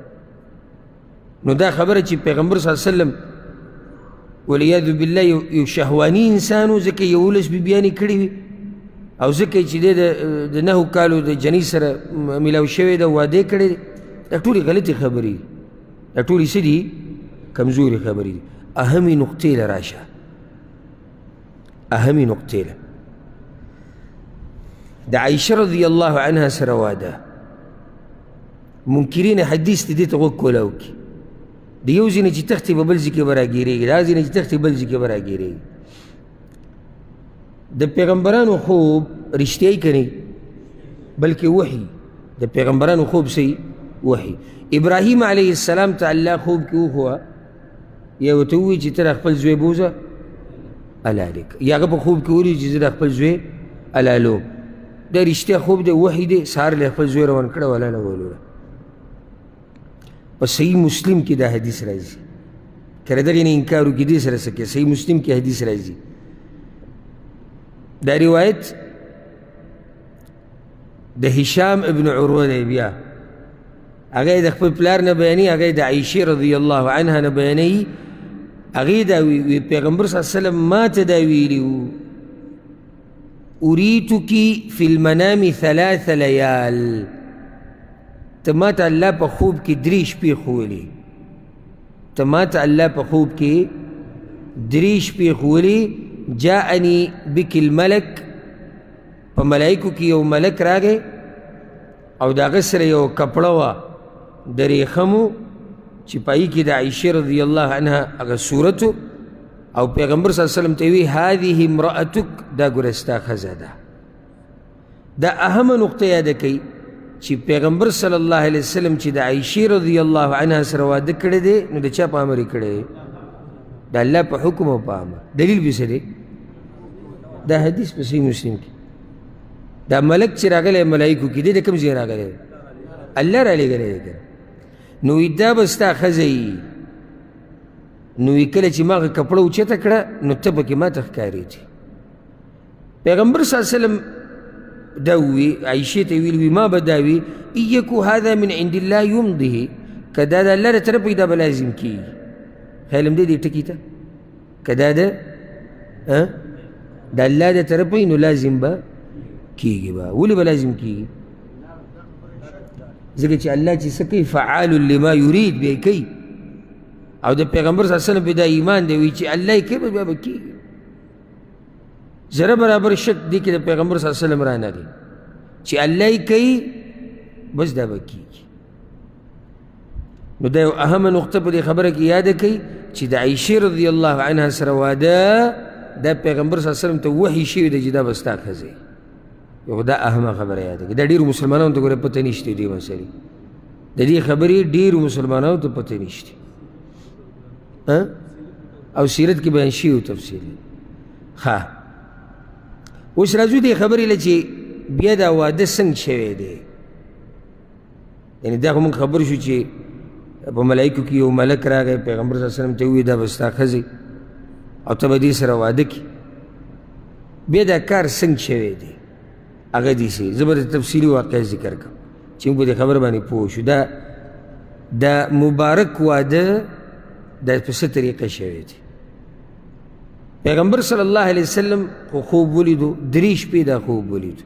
نو دا خبره چې پیغمبر صلی الله علیه وسلم والعیاذ بالله یو شهواني انسان و ځکه 11 بیبیانې کړې وي او ځکه چې دی د 9 کالو د جنۍ سره میلاو شوی ده واده یې کړی دی دا ټولې غلطې خبرې دي دا ټولې څه دي کمزورې خبرې دي اهمې نقطې له راشه اهمې نقطې له د عایشه رضی الله عنها سره واده منکرین حدیث ته دې ته غوږ کولاو کړي د یو ځای نه چې تښتې به بل ځای کې به راګیرېږي د هغه ځای نه چې تښتې بل ځای کې به راګیرېږي د پیغمبرانو خوب رښتیایي که نه بلکې وحي د پیغمبرانو خوب صحیح وحي ابراهیم علیه السلام ته الله خوب کې وښوه یا ورته ووایي چې ته د خپل زوی بوځه الالک یا هغه په خوب کې ولیدي چې زه د خپل زوی الالوم دا رښتیا خوب دی وحي دی سهار له خپل زوی روان کړه ولاله ولوله په صحیح مسلم کې دا حدیث راځي کله دغې نه انکار وکړي دې سره څه کوي صحیح مسلم کې حدیث راځي دا روایت د هشام ابن عروه دی بیا هغه یې د خپل پلار نه بیانوي هغه یې د عایشې رضی الله عنها نه بیانوي هغې دا وی پیغمبر صلی الله علیه وسلم ما ته دا ویلي وو اریتک فی المنام 3 لیال ته ما ته الله په خوب کې 3 شپې ښولي ته ما ته الله په خوب کې 3 شپې ښولي جاءني بك الملك په ملائکو کې یو ملک راغی او د هغه سره یو کپړه وه د ریخمو چې په هغې کې د عایشې رضی الله عنها هغه صورت او پیغمبر صلی الله علیه وسلم ته وی هذه امرأتک دا ګوره ستا ښځه ده دا اهمه نقطه یاده کوي چې پیغمبر صلی الله علیه وسلم چې د عایشې رضی الله عنها سره واده کړی دی نو د چا په امر یې کړی دی د الله په حکم او په امر دلیل به څه دی دا حدیث په صحیح مسلم کې دا ملک چې راغلی ملایکو کې دی د کوم ځای راغلی دی الله رالیږلی دی نو وی دا به ستا ښځه یي نو وی کله چې ما هغه کپړه اوچته کړه نو ته پکې ما ته ښکارېدې پیغمبر صلی الله علیه وسلم دا وی عایشې ته ویل وي ما به دا وي ایکو هذا من عند الله یمضه که دا د الله له طرفه دا به لازم کېږي خیال هم دی دې ټکي ته که دا د الله د طرفه نو لازم به کېږي به ولې به لازم کېږي ځکه چې الله چې څه کوي فعال لما یرید بیا یې کوي او د پیغمبر صلی الله علیه وسلم په دا ایمان دی وی چې الله یې کوي بیا به کېږي ذره برابر شک دی کې د پیغمبر صلی الله علیه وسلم را نه دی چې الله یې کوي بس دا به کېږي نو دا یو اهمه نقطه په دې خبره کې یاده کوي چې د عایشې رضی الله عنها سره واده دا پیغمبر صلی الله علیه وسلم ته وحي شوي دی چې دا به ستا ښځه یو دا اهمه خبره یاده کوي دا ډېرو مسلمانانو ته ګوره پته نشته دې مسلې د دې خبرې ډېرو مسلمانانو ته پته نشته او سیرت کې بیان شوي تفصیل ښه اوس راځو دې خبرې له چې بیا دا واده څنګه شوی دی یعنې دا خو موږ خبر شو چې په ملایکو کې یو ملک راغی پیغمبر صلی الله علیه وسلم ته ووایي دا به ستا ښځې او ته به دې سره واده کړي بیا دا کار څنګه شوی دی هغه داسې زه به د تفصیلي واقعه ذکر کړم چې موږ په دې خبره باندې پوه شو دا مبارک واده دا په څه طریقه شوی دی پیغمبر صلی الله علیه وسلم خو خوب ولیدو 3 شپې دا خوب ولیدو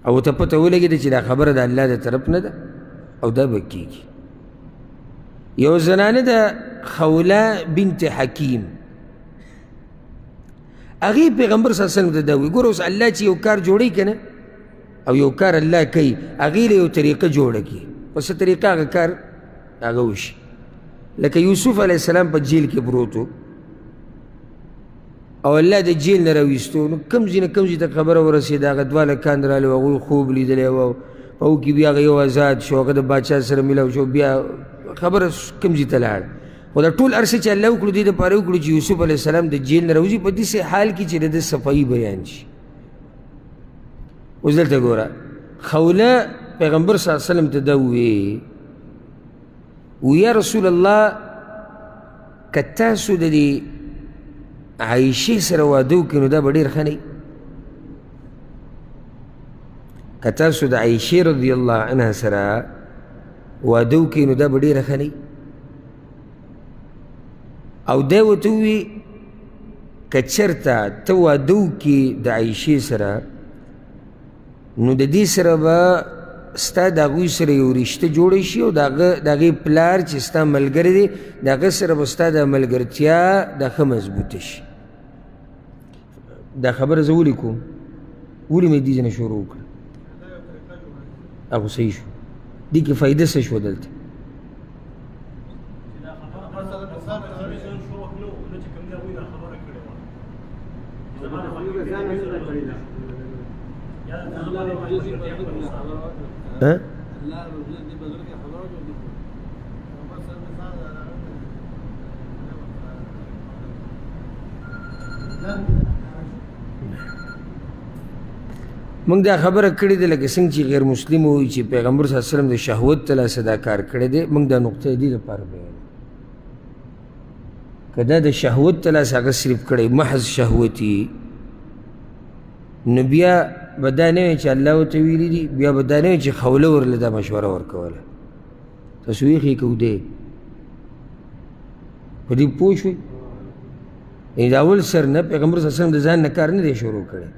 او ته پته ولګېده چې دا خبره د الله د طرف نه ده او دا به کېږي یو زنانه ده خوله بنت حکیم هغې پیغمبر صلی الله علیه وسلم ته دا وایي ګوره اوس الله چې یو کار جوړوي که نه او یو کار الله کوي هغې له یو طریقه جوړه کړي په څه طریقه هغه کار هغه وشي لکه یوسف علیه السلام په جیل کې پروت و او الله د جیل نه راویستو نو کوم ځای نه کوم ځای ته خبره ورسېده هغه 2 لکان راغلي و هغوی خوب لیدلی و په هغو کې بیا هغه یو آزاد شو هغه د باچا سره میلاو شو بیا خبره کوم ځای ته لاړه خو دا ټول هر څه چې الله وکړو دې دپاره وکړو چې یوسف علیه السلام د جیل نه راوځي په داسې حال کې چې د ده صفایي بیان شي اوس دلته ګوره خوله پیغمبر صلی الله علیه وسلم ته دا وویې یا رسول الله که تاسو د دې عایشې سره واده وکړي نو دا به ډېر ښه نه وي که تاسو د عایشې رضی الله عنها سره واده وکړي نو دا به ډېره ښه نه وي او دی ورته ووي که چېرته ته واده وکړي د عایشې سره نو د دې سره به ستا د هغوی سره یو رشته جوړه شي او د هغې پلار چې ستا ملګری دی د هغه سره به ستا د ملګرتیا دا ښه مضبوطه شي دا خبره زه ولیکم ولې مې دې ځای نه شروع وکړه هغه صحیح شو دې کې فایده څه شوه دلته موږ دا خبره کړې ده لکه څنګه چې غیر مسلم وایي چې پیغمبر صلی الله علیه وسلم د شهوت تلاسه دا کار کړی دی موږ دا نقطه دې لپاره بیانوو که دا د شهوت تلاسه هغه صرف کړی محض شهوتي نو بیا به دا نه وي چې الله ورته ویلي دي بیا به دا نه وي چې خوله ورله دا مشوره ورکوله تاسو ویښې که ودې په دې پوه شوئ یعنې د اول سر نه پیغمبر صلی الله علیه وسلم د ځان نه کار نه دی شروع کړی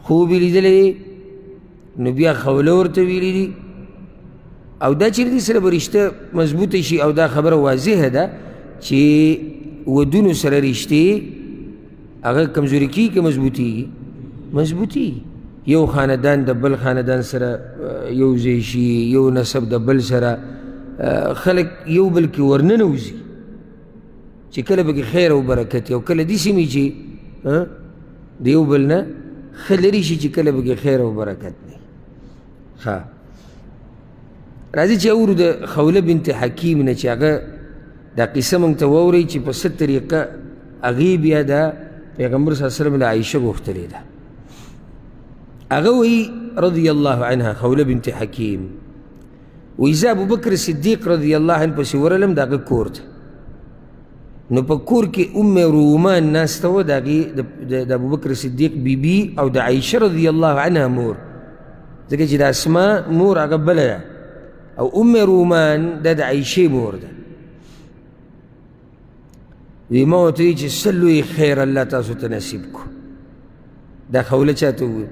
خوب یې لیدلی نو بیا خوله ورته ویلي دي او دا چې دې سره به رشته مضبوطه شي او دا خبره واضحه ده چې ودونو سره رشتې هغه کمزوري کېږي که مضبوطېږي مضبوطېږي یو خاندان د بل خاندان سره یو ځای شي یو نسب د بل سره خلک یو بل کې ورننوځي چې کله پکې خیر او برکت او کله داسې وي چې د یو بل نه ښه لرې شي چې کله پکې خیر او برکت نه ښه راځي چې اورو د خوله بنت حکیم نه چې هغه دا قصه موږ ته واورئ چې په څه طریقه هغې بیا د پیغمبر صلی الله علیه وسلم له عایشه غوښتلې ده هغه وایي رضی الله عنها خوله بنت حکیم وایي زه ابوبکر صدیق رضی الله عنه پسې ورغلم د هغه کور ته نو په کور کې ام رومان ناسته وه د هغې د ابوبکر صدیق بیبي او د عایشه رضی الله عنها مور ځکه چې د اسما مور هغه بله ده او ام رومان دا د عایشې مور ده وی ما ورته وایي چې څه لوی خیر الله تاسو ته نصیب کو دا خوله چا ته وویل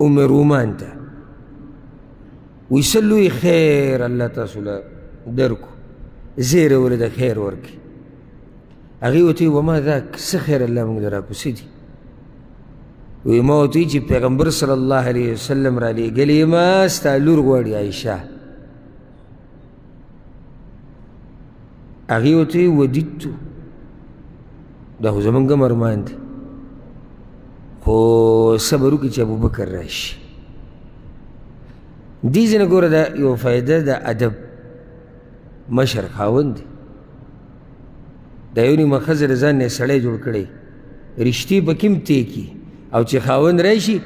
ام رومان ته وی څه لوی خیر الله تاسو له درکو زیره ولې د خیر ورکړي هغې ورته ویي وما ذاک څه خیر الله موږ له راکړو څه دي وی ما ورته وایي چې پیغمبر صلی الله علیه وسلم را لېږلې یم ستا لور غواړي عایشه هغې ورته ویي ودیدتو دا خو زمونږ هم ارمان دی خو صبر وکړي چې ابوبکر راشي دې ځای نه ګوره دا یو فایده د ادب مشر خاوند دی دا یو نیمه ښځه د ځان نه یې سړی جوړ کړی رشتې پکې هم طی کي او چې خاوند راشي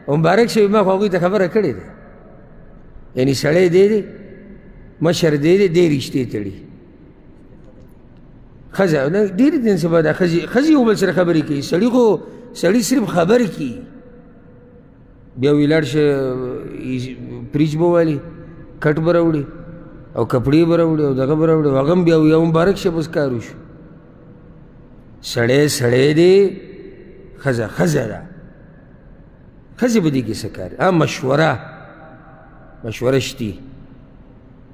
مبارک شوي ما خو هغوی ته خبره کړې ده یعنې سړی دی دی مشر دی دی دی رشتې تړي ښځه ډېرې دین سبا دا ښځې یو بل سره خبرې کوي سړي خو سړي صرف خبرې کوي بیا وی لاړ شه پریچ به والي کټ به راوړي او کپړې به راوړي او دغه به راوړي هغه هم بیا یا مبارک شه بس کار وشو سړی سړی دی ښځه ښځه ده ښځې به دې کې څه کار مشوره شتي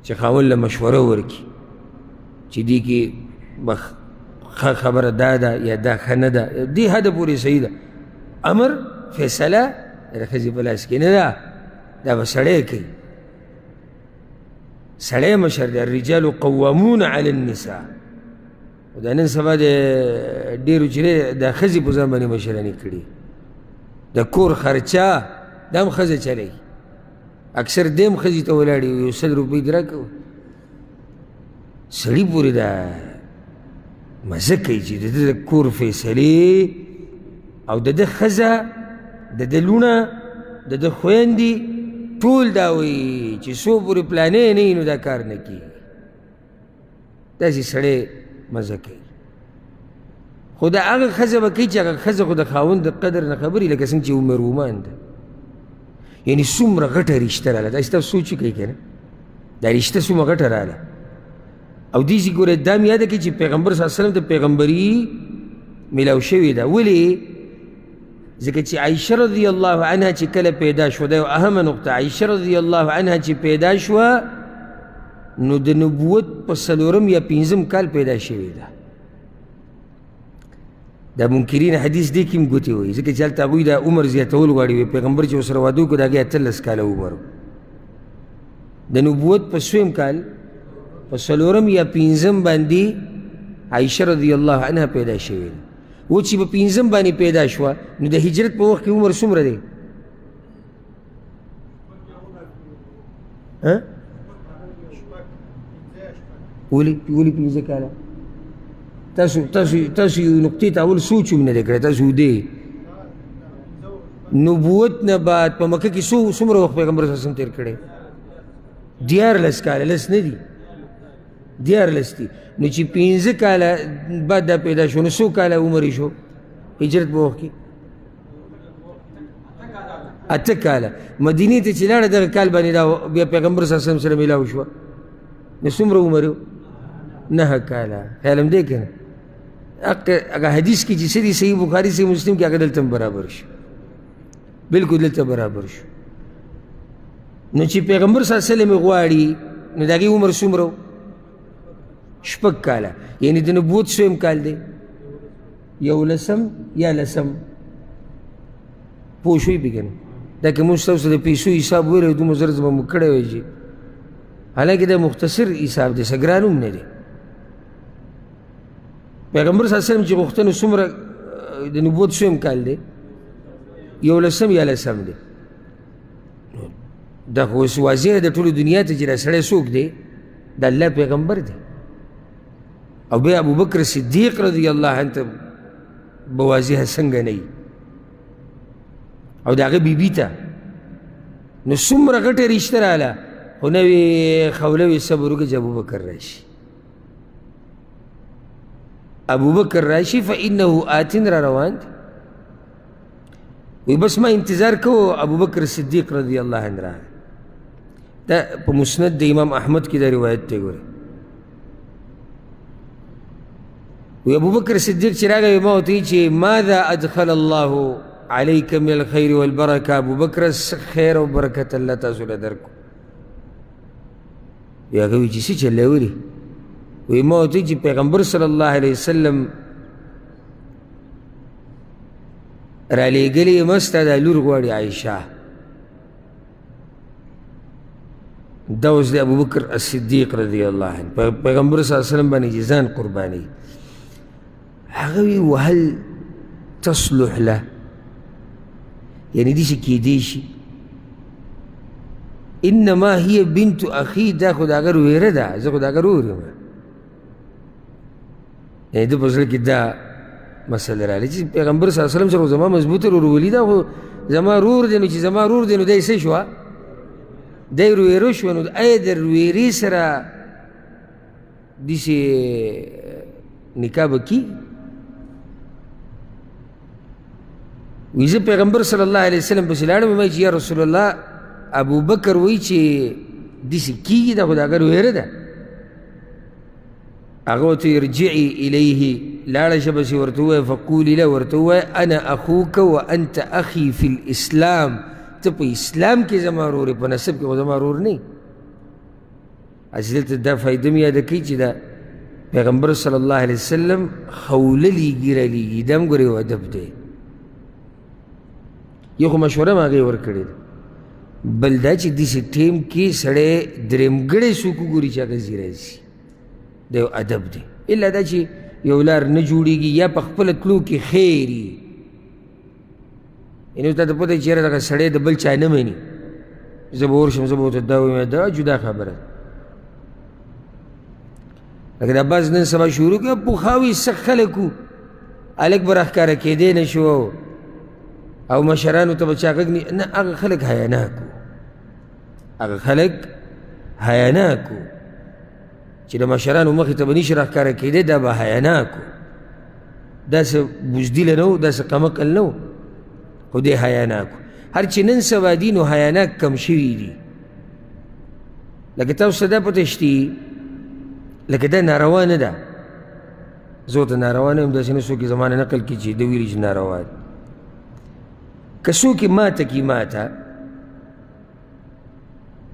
چې خاوند له مشوره ورکړي چې دې کې به ښه خبره دا ده یا دا ښه نه ده دې حده پورې صحیح ده امر فیصله د ښځې په لاس کې نه ده دا به سړی کوي سړی مشر دی الرجال قوامون علی النساء دا نن سبا د ډېرو چې دا ښځې په ځان باندې مشرانې کړي د کور خرچه دا هم ښځه چلوي اکثر دی هم ښځې ته ولاړې یو 100 روپۍ دې راکوه سړي پورې دا مزه کوي چې د ده د کور فیصلې او د ده ښځه د ده لوڼه د ده خویندې ټول دا وایي چې څو پورې پلانې نه وي نو دا کار نه کېږي داسې سړی مزه کوي خو د هغه ښځه به کوي چې هغه ښځه خو د خاوند د قدر نه خبرې لکه څنګه چې عمر رومان ده یعنې څومره غټه رشته راله داسې تاسو سوچ وکړئ که نه دا رشته څومره غټه راله او دېسې ګوره دا مې یاده کړئ چې پیغمبر صلی الله علیه وسلم د پیغمبري میلاو شوې ده ولې ځکه چې عایشه رضی الله عنها چې کله پیدا شوه دا یو اهمه نقطه عایشه رضی الله عنها چې پیدا شوه نو د نبوت په 4 یا 5 کال پیدا شوې ده دا منکرین حدیث دې کې هم ګوتې وایي ځکه چې هلته هغوی دا عمر زیاتول غواړي پیغمبر چې ورسره واده وکړو د هغې 18 کاله عمر د نبوت په 2 کال په 4 یا 5 باندې عایشه رضی الله عنها پیدا شوې ده و چې په 5 باندې پیدا شوه نو د هجرت په وخت کې عمر څومره دی ولې 5 کاله تاسو یو نقطې ته اول سوچ هم نه دی کړی تاسو دی نبوت نه بعد په مکه کې څومره وخت پیغمبر صلی الله علیه وسلم تېر کړی 14 کاله لس نه دي 14 دي نو چې 15 کاله بعد دا پیدا شو نو څو کاله عمر شو هجرت په وخت کې 8 کاله مدینې ته چې لاړه دغه کال باندې دا بیا پیغمبر صلی الله علیه وسلم سره میلاو شوه نو څومره عمر و 9 کاله خیال هم دی که نه هغه حدیث کې چې څه دي صحیح بخاري صحیح مسلم کې هغه دلته هم برابر شو بلکل دلته برابر شو نو چې پیغمبر صلی الله علیه وسلم غواړي نو د هغې عمر څومره 6 کاله یعنې د نبوت 2 کال دی 11 یا 10 پوه شوي پې که نه دا که موږ ستاسو د پیسو حساب ویلی دومره زر به مو کړی وی چې حالانکې دا مختصر حساب دی څه ګران هم نه دی پیغمبر صلی الله علیه وسلم چې غوښتنه څومره د نبوت 2 کال دی 11 یا 10 دی دا خو اوس واضح د ټولو دنیا ته چې دا سړی څوک دی د الله پیغمبر دی او بیا ابوبکر صدیق رضی الله عنه ته به واضحه څنګه نه وي او د هغه بیبي ته نو څومره غټه رشته راله خو نه وي خوله وي صبر وکړه چې ابوبکر راشي ابوبکر راشي فانه آتین را روان دی وی بس ما انتظار کوو ابوبکر صدیق رضی الله عنه راغی دا په مسند د امام احمد کې دا روایت دی ګوره وی ابوبکر صدیق چې راغی ما ورته ویل چې ماذا ادخل الله علیک من الخیر والبرکه ابوبکر خیر او برکت الله تاسو له درکو وی هغه وی چې څه چلولی وی ما ورته ویل چې پیغمبر صلی الله علیه وسلم رالیږلې یم ستا دا لور غواړي عایشه دا اوس د ابوبکر الصدیق رضی الله عنه پیغمبر صلی الله علیه وسلم باندې چې ځان قربانوي هغه وی وهل تصلح له یعنې داسې کیدی شي انما هي بنت اخي دا خو د هغه ویره ده زه خو د هغه ورور یم یعنې ده په زړه کې دا مسله راغلې چې پیغمبر صلی الله علیه وسلم سره زما مضبوطه ورورولي ده خو زما رور دی نو چې زما رور دی نو دی څه شوه دی رویره شوه نو آیا د رویرې سره داسې نکاح به کي وی زه پیغمبر صلی الله علیه وسلم پسې لاړم ویل چې یا رسول الله ابوبکر وایي چې داسې کېږي دا خو د هغه رویره ده هغه ورته ارجعي الیه لاړه شه بسې ورته ووایه فقولي له ورته ووایه انا اخوک وانت اخي فی الاسلام ته په اسلام کې زما ورور یې په نسب کې خو زما ورور نه یې هسې دلته دا فایده مې یاده کوي چې دا پیغمبر صلی الله علیه وسلم خوله لیږي رالیږي دا هم ګوره یو ادب دی یو خو مشوره مې هغې ورکړې ده بل دا چې داسې ټیم کې سړی درېمګړی څوک وګوري چې هغه ځي راځي دا یو ادب دی الا دا چې یو لار نه جوړېږي یا په خپله تلو کې خیر وي یعنې اوس تا ته پته یې چې یاره دغه سړی د بل چا نه مني زه به ورشم زه به ورته دا ووایم دا جدا خبره ده لکه دا بعض نن سبا شروع کړه پوخاوي سخت خلک وو هلک به راښکاره کېدی نه شو او مشرانو ته به چا غږ نه هغه خلک حیاناک وو هغه خلک حیاناک وو چې د مشرانو مخې ته به نشي راښکاره کېدی دا به حیاناک وو داسې بزدله نه و داسې قمقل نه و خو دی حیاناک وو هر چې نن سبا دي نو حیاناک کم شوي دي لکه تاسو ته دا پته شتي لکه دا ناروا نه ده زه ورته ناروا نه یم داسې نه څوک یې زما نه نقل کړي چې ده ویلي چې ناروا ده که څوک یې ماته کړي ماته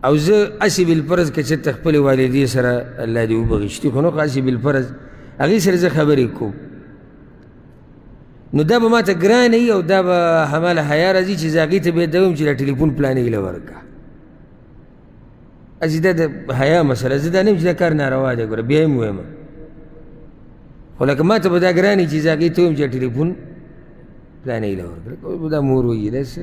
او زه هسې بالفرض که چېرته خپلې والدې سره الله دې وبخښتي خو نه خو هسې بالفرض هغې سره زه خبرې کوم نو دا به ماته ګرانه وي او دا به هماله حیا راځي چې زه هغې ته بیا دا ویم چې دا ټلیفون پلانې هیله ورکړه هسې دا د حیا مسله زه دا نه یم چې دا کار ناروا دی ګوره بیا یې م ویم خو لکه ماته به دا ګرانه وي چې زه هغې ته ویم چې دا ټلیفون پلانې هیله ورکړه دا مور وایي داسې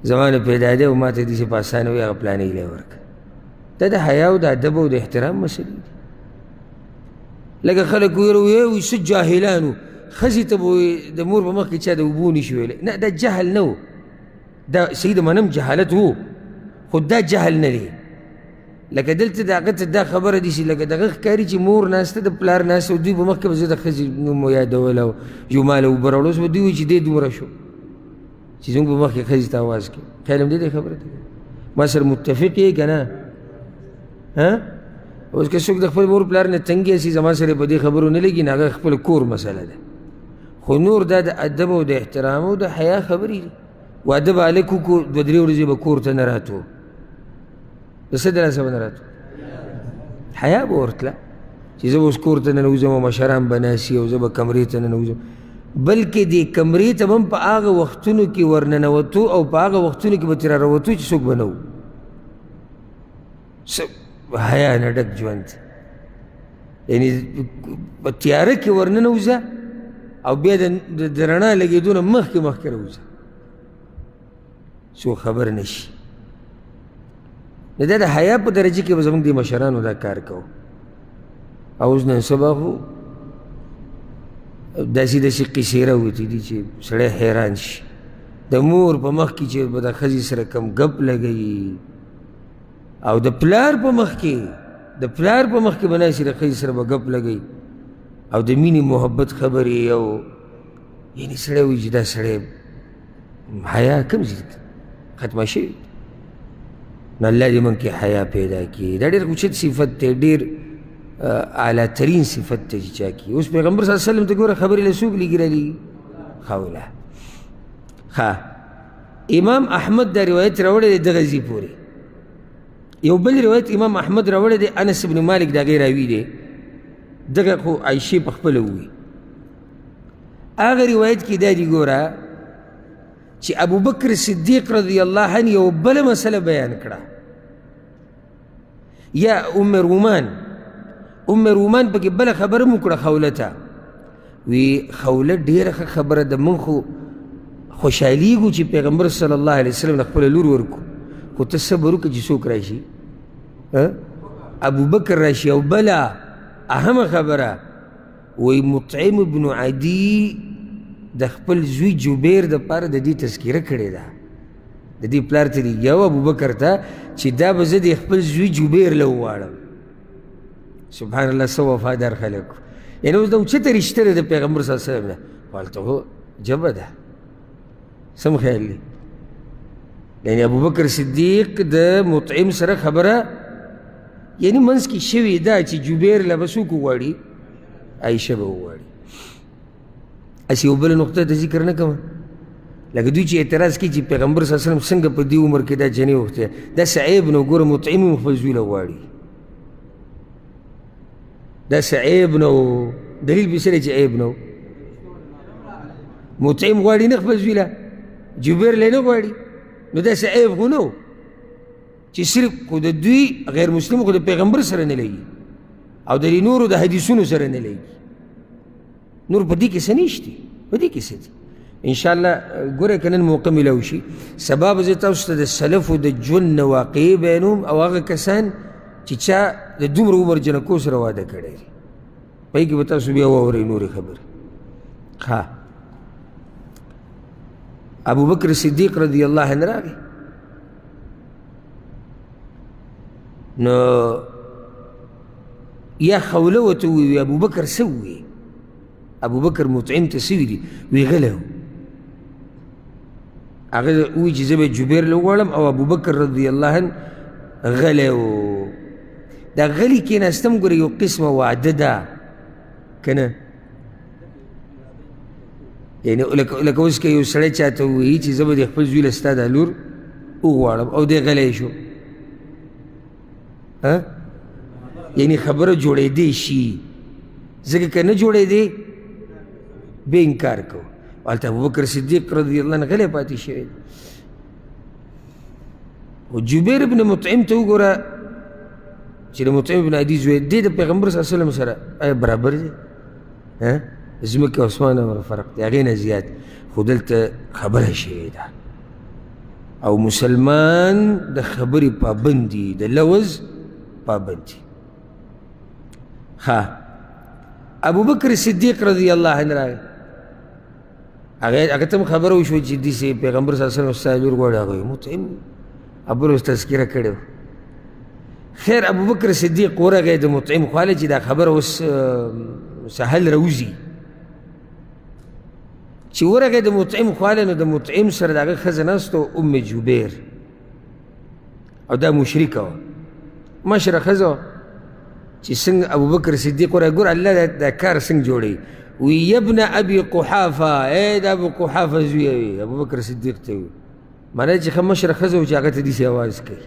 زما نه پیدا دی او ما ته داسې په اسانه وایي هغه پلانې هیله ورکړه دا د حیا او د ادب او د احترام مسلې دي لکه خلک وایي څه جاهلان وو ښځې ته به د مور په مخ کې چا د اوبو نشي ویلی نه دا جهل نه و دا صحیح د منم جهالت و خو دا جهل نه دی لکه دلته د هغه ته دا خبره دي چې لکه دغه ښکاري چې مور ناسته د پلار ناسته او دوی په مخ کې به زه د ښځې نوم یادول او یو مال اوبه راوړل اوس به دوی وایي چې دی دومره شو چې زموږ په مخ کې ښځې ته اواز کوي خیال هم دې خبره ته ما سره متفق یې که نه اوس که څوک د خپل مور پلار نه تنګ سي زما سره په دې خبرو نه لګي نه هغه خپل کور مسله ده خو نور دا د ادب او د احترام او د حیا خبرې دي واده به هلک وکړو دوه درې ورځې به کور ته نه راتو د څه د لاسه به نه راتو حیا به ورتله چې زه به اوس کور ته ننوځم او مشران به ناسي او زه به کمرې ته ننوځم بلکې دې کمرې ته به هم په هغه وختونو کې ورننوتو او په هغه وختونو کې به ترې راوتو چې څوک به نه وو حیا نه ډک ژوند یعنې په تیاره کې ورننوځه او بیا د رڼا لګېدو نه مخکې مخکې راوځه څوک خبر نه شي نو دا د حیا په درجه کې به زموږ د مشرانو دا کار کوو او اوس نن سبا خو داسې داسې قیسې راوتې دي چې سړی حیران شي د مور په مخ کې چې به د ښځې سره کم ګپ لګوي او د پلار په مخ کې به ناسي د ښځې سره به ګپ لګوي او د مینې محبت خبرې او یعنې سړی وایي چې دا سړی حیا کم ځای ختمه شوې نو الله دې موږ کې حیا پیدا کړي دا ډېر اوچت صفت دی ډېر اعلی ترین صفت دی چې چا کړي اوس پیغمبر صلی الله علیه وسلم ته ګوره خبرې له څوک لېږي رالیږي خوله ښه امام احمد دا روایت راوړی دی دغه ځای پورې یو بل روایت امام احمد راوړی دی انس بن مالک د هغې راوي دی دغه خو عایشې په خپله ووي هغه روایت کې دا دي ګوره چې ابوبکر صدیق رضی الله عنه یو بله مسله بیان کړه یا ام رومان پکې بله خبره مو کړه خوله ته وی خوله ډېره ښه خبره ده موږ خو خوشحالیږو چې پیغمبر صلی الله علیه وسلم د خپله لور ورکو خو ته صبر وکړه چې څوک راشي ابوبکر راشي. او بله اهمه خبره وایي مطعم بن عدي د خپل زوی جبیر دپاره د دې تذکیره کړې ده، د دې پلار ته لیږي او ابوبکر ته چې دا به زه د خپل زوی جبیر له وواړم. سبحان الله څه وفادار خلک. یعنې اوس دا اوچته رشته ده د پیغمبر صلی الله علیه وسلم نه، خو هلته خو جبه ده. سم خیال دی؟ یعنې ابوبکر صدیق د مطعم سره خبره یعنې منځ کې شوې ده چې جبیر له به څوک وغواړي؟ عایشه به وغواړي. هسې یو بله نقطه ته ذکر نه کومه، لکه دوی چې اعتراض کوي چې پیغمبر صلی الله علیه وسلم څنګه په دې عمر کې دا جنې وختې، داسې عیب نه ګوره مطعم هم خپل زوی له غواړي، داسې عیب نه و. دلیل پې څه دی چې عیب نه و؟ مطعم غواړي نه خپل زوی له، جبیر له نه غواړي، نو داسې عیب خو نه و چې صرف خو د دوی غیر مسلم خو د پیغمبر سره نه لګي او د نورو د حدیثونو سره نه لګي. نور په دې کې څه نشته، په دې کې څه دي. انشاءالله ګوره که نن موقع میلاو شي سبا به زه تاسو ته د سلفو د ژوند نه واقعې بیانوم او هغه کسان چې چا د دومره عمر جنکو سره واده کړی دی، په هغې کې به تاسو بیا واورئ نورې خبرې. ښه، ابوبکر صدیق رضی الله عنه راغی، نو یا خوله ورته وویل ابوبکر څه وویل؟ ابوبکر مطعم ته څه ویلي؟ وی غلی و. هغه ووایي چې زه به جبیر له وغواړم او ابوبکر رضی الله عنه غلی و. دا غلی کېناستم ګوره یو قسمه وعده ده که نه؟ یعنې لکه اوس که یو سړی چاته ووایي چې زه به د خپل زوی له ستا دا لور وغواړم او دی غلی شو، یعنې خبره جوړېدی شي، ځکه که نه جوړېدی بیا انکار کوو. هلته ابوبکر صدیق رضی الله عنه غلی پاتې شوی. خو جبیر بن مطعم ته وګوره چې د مطعم بن عدي زوی دی د پیغمبر صلی الله علیه وسلم سره آیا برابر دی؟ ځمکې او اسمان عمره فرق دی، هغې نه زیات. خو دلته خبره شوې ده او مسلمان د خبرې پابند دي، د لوز پابند دي. ها، ابوبکر صدیق رضی الله عنه راغی، هغه ته هم خبره وشوه چې داسې پیغمبر صلی الله علیه وسلم ستا لور غواړي. هغه وایي مطعم ابل اوس تذکیره کړې وه. خیر ابوبکر صدیق ورغی د مطعم خواله چې دا خبره اوس سهل راوځي. چې ورغی د مطعم خواله نو د مطعم سره د هغه ښځه ناسته وه ام جبیر، او دا مشرکه وه، مشره ښځه وه. چې څنګه ابوبکر صدیق ورغی ګوره الله دا کار څنګه جوړوي. وی یبن ابي قحافه، ای د ابو قحافه زویه وي، ابوبکر صدیق ته وي، معنی چې ښه مشره ښځه وه چې هغه ته داسې اواز کوي.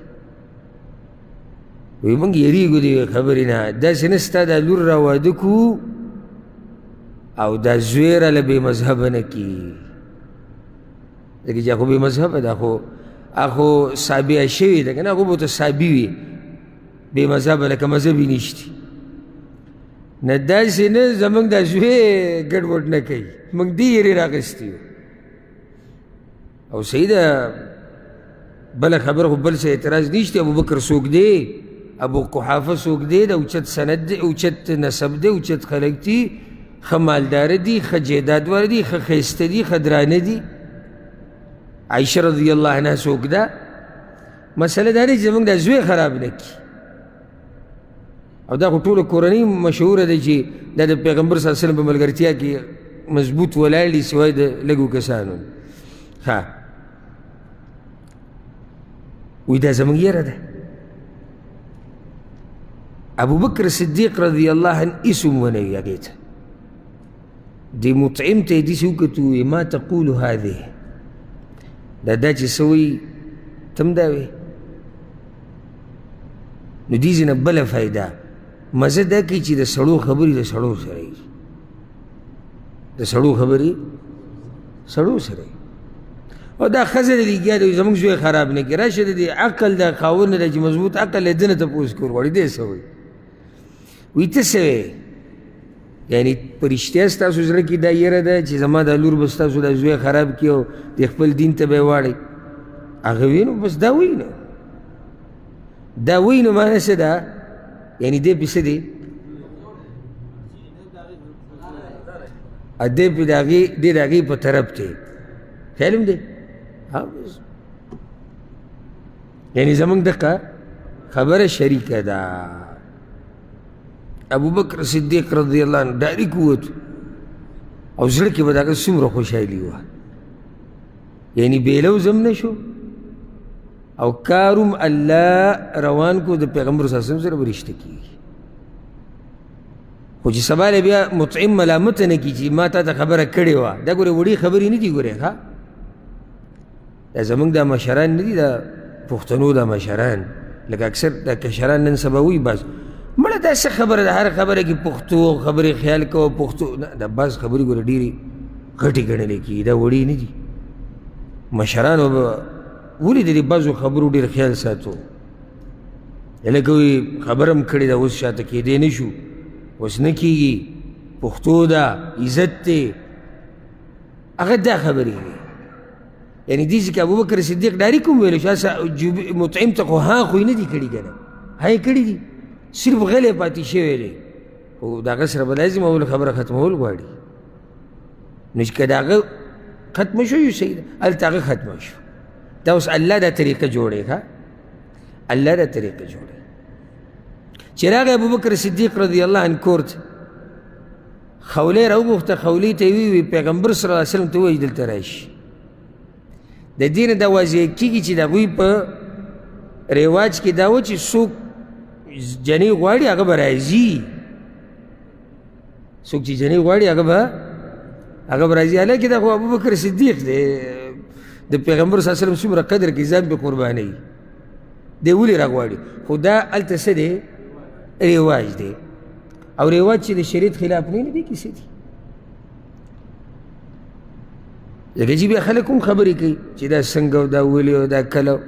وی موږ یریږو د خبرې نه، داسې نه ستا دا لور را واده کړو او دا زوی راله بې مذهبه نه کي، ځکه چې هغه بې مذهبه ده، خو صابیه شوې ده که نه، هغه به ورته صابي وي بې مذهبه، لکه مذهب یې نشتي. نه داسې نه زموږ دا زوی ګډوډ نه کوي، موږ دې یېرې راغستې یو. او صحیح ده، بله خبره خو بل څه اعتراض نشته. ابوبکر څوک دی؟ ابو قحافه څوک دی؟ د اوچت سند دی، اوچت نسب دی، اوچت خلک دي، ښه مالداره دي، ښه جیداد والا دي، ښه ښایسته دي، ښه درانه دي. عایشه رضی الله عنها څوک ده؟ مسله دا دی چې زموږ دا زوی خراب نه کړي. او دا خو ټوله کورنۍ مشهوره ده چې دا د پیغمبر صلی الله علیه وسلم په ملګرتیا کې مضبوط ولاړ دي سوای د لږو کسانو. ښه، وایي دا زموږ یره ده. ابوبکر صدیق رضی الله عنه هېڅ هم ونه وي هغې ته. دې مطعم ته یې داسې وکتو، وایي ما تقول هذه، دا چې څه وایي ته هم دا وایي. نو دې ځای نه بله فایده مزه دا کوي چې د سړو خبرې د سړو سره وي، د سړو خبرې سړو سره وي. او دا ښځه د لګیا دی زموږ زوی خراب نه کړي، راشه د دې عقل د خاوند نه دی چې مضبوط عقل دی، ده نه تپوس کول غواړي، دی څه وایي؟ وایي ته څه وایې؟ یعنې په رښتیا ستاسو زړه کې دا یره ده چې زما دا لور به ستاسو دا زوی خراب کړي او د خپل دین ته به یې واړئ؟ هغه وایي نو بس دا وایي نو دا وی نو معنی څه ده یعنی دی پې څه دی دی پې دی د هغې په طرف دی خیال هم دی یعنی زمونږ دقه خبره شریکه ده ابوبکر صدیق رضی الله عنه ډایرک ووتو او زړه کې به د هغه څومره خوشحالي وه یعنی بېلوز هم نه شو او کاروم الله روان کو د پیغمبر صلی الله علیه وسلم سره به رشته کېږي خو چې سبا له بیا مطعم ملامته نه کړي چې ما تا ته خبره کړې وه دا ګورې وړې خبرې نه دي ګورې ښه دا زمونږ دا مشران نه دي دا پښتنو دا مشران لکه اکثر دا کشران نن سبا وایي بس مړه دا څه خبره ده هر خبره کې پښتو خبرې خیال کوه پښتو نه دا بعض خبرې ګوره ډېرې غټې ګڼلې کېږي دا وړې نه دي مشرانو به ولې د دې بعضو خبرو ډېر خیال ساتو لکه وایي خبره هم کړې ده اوس شاته کېدی نه شو اوس نه کېږي پښتو ده عزت دی هغه دا خبرې وي یعنی دې چې ابوبکر صدیق ډایرک هم ویلو شاه مطعم ته خو ها خو یې نه دي کړي که نه ها یې کړي دي صرف غلی پاتې شوی دی خو د هغه سره به لازم اول خبره ختمول غواړي نو چې که د هغه ختمه شو یو صحیح ده هلته هغه ختمه شو دا اوس الله دا طریقه جوړی ښه الله دا طریقه جوړی چې راغی ابوبکر صدیق رضی الله عنه کور ته خولې راوغوښته خولې ته یې وویل پیغمبر صلی الله علیه وسلم ته ووایي دلته راشي د دې نه دا واضح کېږي چې د هغوی په رواج کې دا و چې څوک جنۍ غواړي هغه به راځي څوک چې جنۍ غواړي هغه به راځي حالانکې دا خو ابوبکر صدیق دی د پیغمبر صلی الله علیه وسلم څومره قدر کوي ځان پې قربانوي دی ولې راغواړي خو دا هلته څه دی رواج دی او رواج چې د شریعت خلاف نه دی کیسې دي ځکه چې بیا خلک هم خبرې کوي چې دا څنګه او دا ولې او دا کله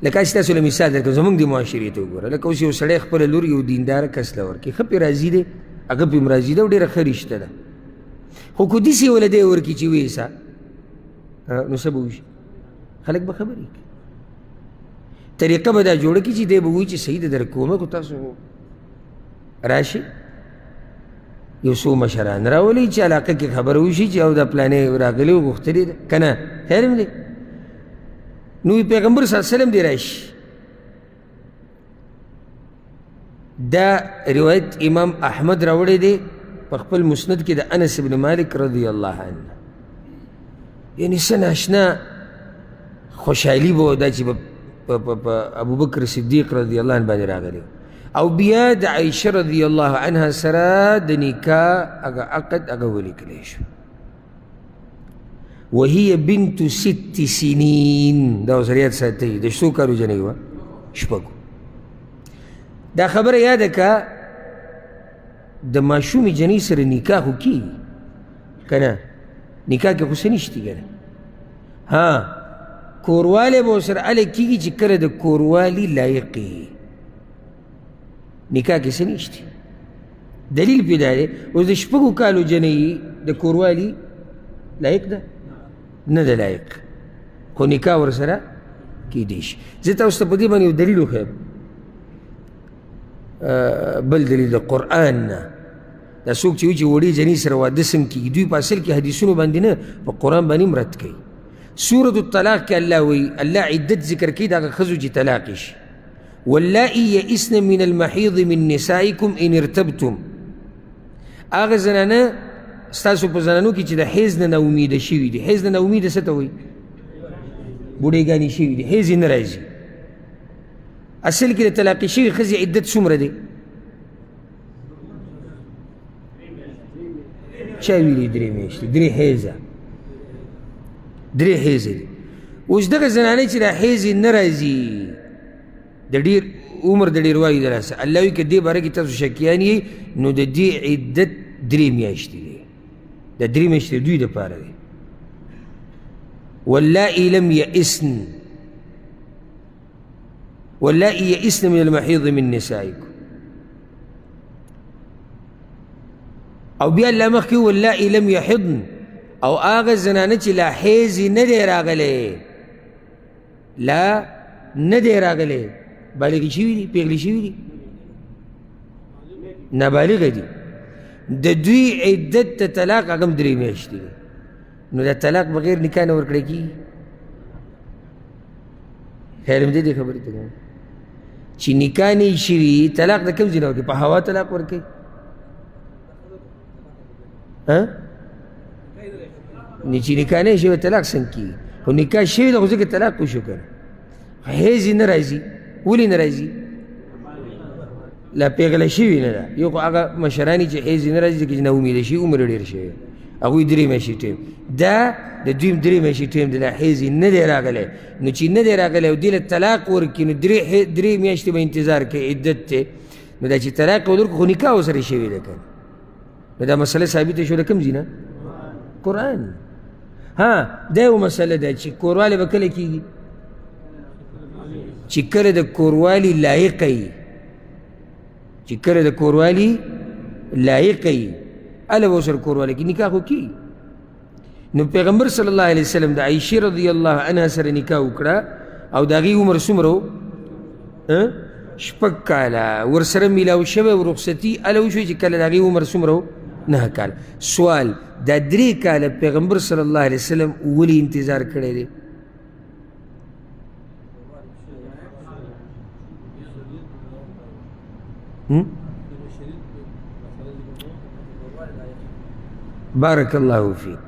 لکه چې تاسو له مثال درکړم زموږ د معاشرې ته وګوره لکه اوس یو سړی خپله لور یو دینداره کس له ورکړي ښه پې راضي دی هغه پې هم راضي ده او ډېره ښه رشته ده خو که داسې وله دی ورکړي چې ویسه نو څه به وشي خلک به خبرې کوي طریقه به دا جوړه کړي چې دی به وایي چې صحیح ده در کومه خو تاسو راشئ یو څو مشران راولئ چې علاقه کې خبره وشي چې او دا پلانې راغلې و غوښتلې ده که نه خیر هم دی نو پیغمبر صلی الله علیه وسلم دی راشي دا روایت امام احمد راوړی دی په خپل مسند کې د انس بن مالک رضی الله عنه یعنی څه ناشنا خوشحالي به دا چې په ابوبکر صدیق رضی الله عنه باندې راغلی او بیا د عایشه رضی الله عنها سره د نکاح هغه عقد هغه ولیکلی شو وهي بنت 6 سنین دا اوس ریاد ساتئ د څو کالو جنۍ وه شپږو دا خبره یاده که د ماشومې جنۍ سره نکاح خو کېږي که نه نکاح کې خو څه نشتي که نه ها کوروالی به ورسره هله کېږي چې کله د کوروالي لایق یې نکاح کې څه نشتي دلیل پې دا دی اوس د شپږو کالو جنۍ د کوروالي لایق ده نه ده لایق خو نکاح ورسره کېدی شي زه تاسو ته په دې باندې یو دلیل وښیم بل دلیل د قرآن نه دا څوک چې وایي چې وړې جنۍ سره واده څنګه کېږي دوی په اصل کې حدیثونو باندې نه په قرآن باندې هم رد کوي سورة الطلاق کې الله وایي الله عدت ذکر کوي د هغه ښځو چې طلاق شي واللائي یئسن من المحیض من نسائکم ان ارتبتم هغه زنانه ستاسو په زنانو کې چې د حیض نه ناامیده شوي دي حیض نه ناامیده څه ته وایي بوډېګانې شوي دي حیض یې نه راځي اصل کې د طلاقې شوي ښځې عدت څومره دی چا ویلي 3 میاشتې 3 حیضه 3 حیضه دي اوس دغه زنانې چې دا حیض یې نه راځي د ډېر عمر د ډېروالي د لاسه الله وایي که دې باره کې تاسو شکیان یې نو د دې عدت 3 میاشتې دی دا 3 میاشتې دوی دپاره دی واللائي لم يئسن واللائي يئسن من المحيض من نسائكم او بیا الله مخکې واللائي لم يحضن او هغه زنانه چې لا حیض نه دی راغلی لا نه دی راغلی بالغ شوي دي پیغلي شوي دي نابالغه دي د دوی عدت ته طلاق هغه هم 3 میاشتې دی نو دا طلاق بغیر نکاح نه ورکړی کېږي خیر هم دې خبرې ته کوم چې نکاح نه یې شوي طلاق د کوم ځای نه ورکوي په هوا طلاق ورکوي چې نکاح نه یې شوی طلاق څنګه کېږي خو نکاح شوي ده خو ځکه طلاق وشو که نه حیض یې نه راځي ولې نه راځي لا پیغله شوي نه ده یو خو هغه مشرانې چې حیض یې نه راځي ځکه چې ناامیده شي عمر یې ډېر شوی هغوی 3 میاشتې ټیم دا د دوی 3 میاشتې ټیم دی دا حیض یې نه دی راغلی نو چې نه دی راغلی او دې له طلاق ورکړي نو 3 میاشتې به انتظار کوي عدت دی نو دا چې طلاق یې ورکړو خو نکاح ورسره شوې ده که نو دا مسله ثابته شوه د کوم ځای نه قرآن ها دا یو مسله ده چې کوروالی به کله کېږي چې کله د کوروالي لایقه یي چې کله د کوروالي لایقه یي هله به ورسره کوروالی کې نکاح خو کېږي نو پیغمبر صلی الله علیه وسلم د عایشې رضی الله عنها سره نکاح وکړه او د هغې عمر څومره و 6 کاله ورسره میلاو شوی و رخصتي هله وشوی چې کله د هغې عمر څومره و 9 کاله سوال دا 3 کاله پیغمبر صلی الله علیه وسلم ولې انتظار کړی دی بارک الله فیک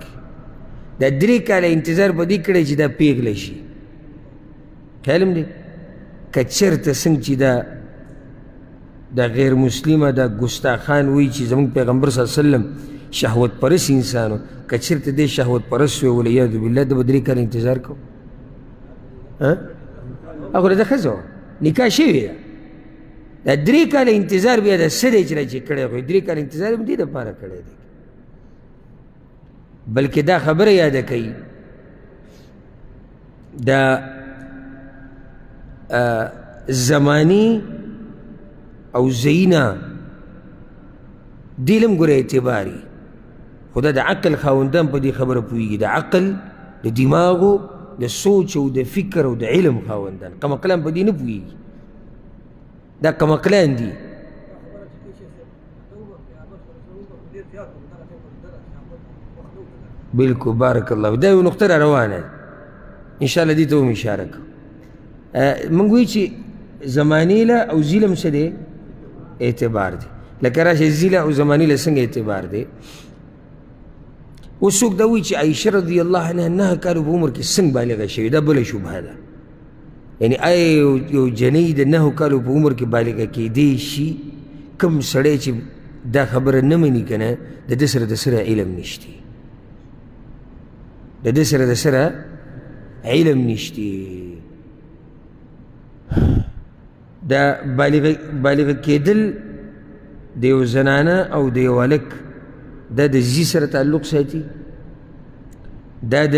دا 3 کاله انتظار په دې کړی چې دا پیغله شي خیال هم دی که چېرته څنګه چې دا غیر مسلمه دا ګستاخان وایي چې زموږ پیغمبر صلی الله علیه وسلم شهوت پرست انسان و که چېرته دی شهوت پرست وی والعیاذ بالله ده به 3 کاله انتظار کو هغه د ښځه وه نکاح شوې ده دا 3 کاله انتظار بیا د څه دی چې را چې کړی خو 3 کاله انتظار هم دې دپاره کړی دی بلکې دا خبره یاده کوي دا زمانی او زینا دیلم ګوره اعتباري خو دا د عقل خاوندان په دې خبره پوهېږي د عقل د دماغو د سوچ او د فکر او د علم خاوندان کمقلان په دې نه پوهېږي دا کمقلان دي بالکل بارک الله دا یو نقطه را روانه ده انشاءالله دې ته هم اشاره کوو موږ وایو چې زمانې له او ظلم څه دی اعتبار دی لکه راشه ظلم او زمانې له څنګه اعتبار دی اوس څوک دا وایي چې عایشه رضی الله عنها 9 کالو په عمر کې څنګه بالغه شوې دا بله شبهه ده یعنې آیا یو جنۍ د 9 کالو په عمر کې بالغه کېدی شي کوم سړی چې دا خبره نه مني که نه د ده سره د سره علم نشتی د ده سره د سره علم نشتی دا بالغه کېدل د یو زنانه او د یو هلک دا د زی سره تعلق ساتي دا د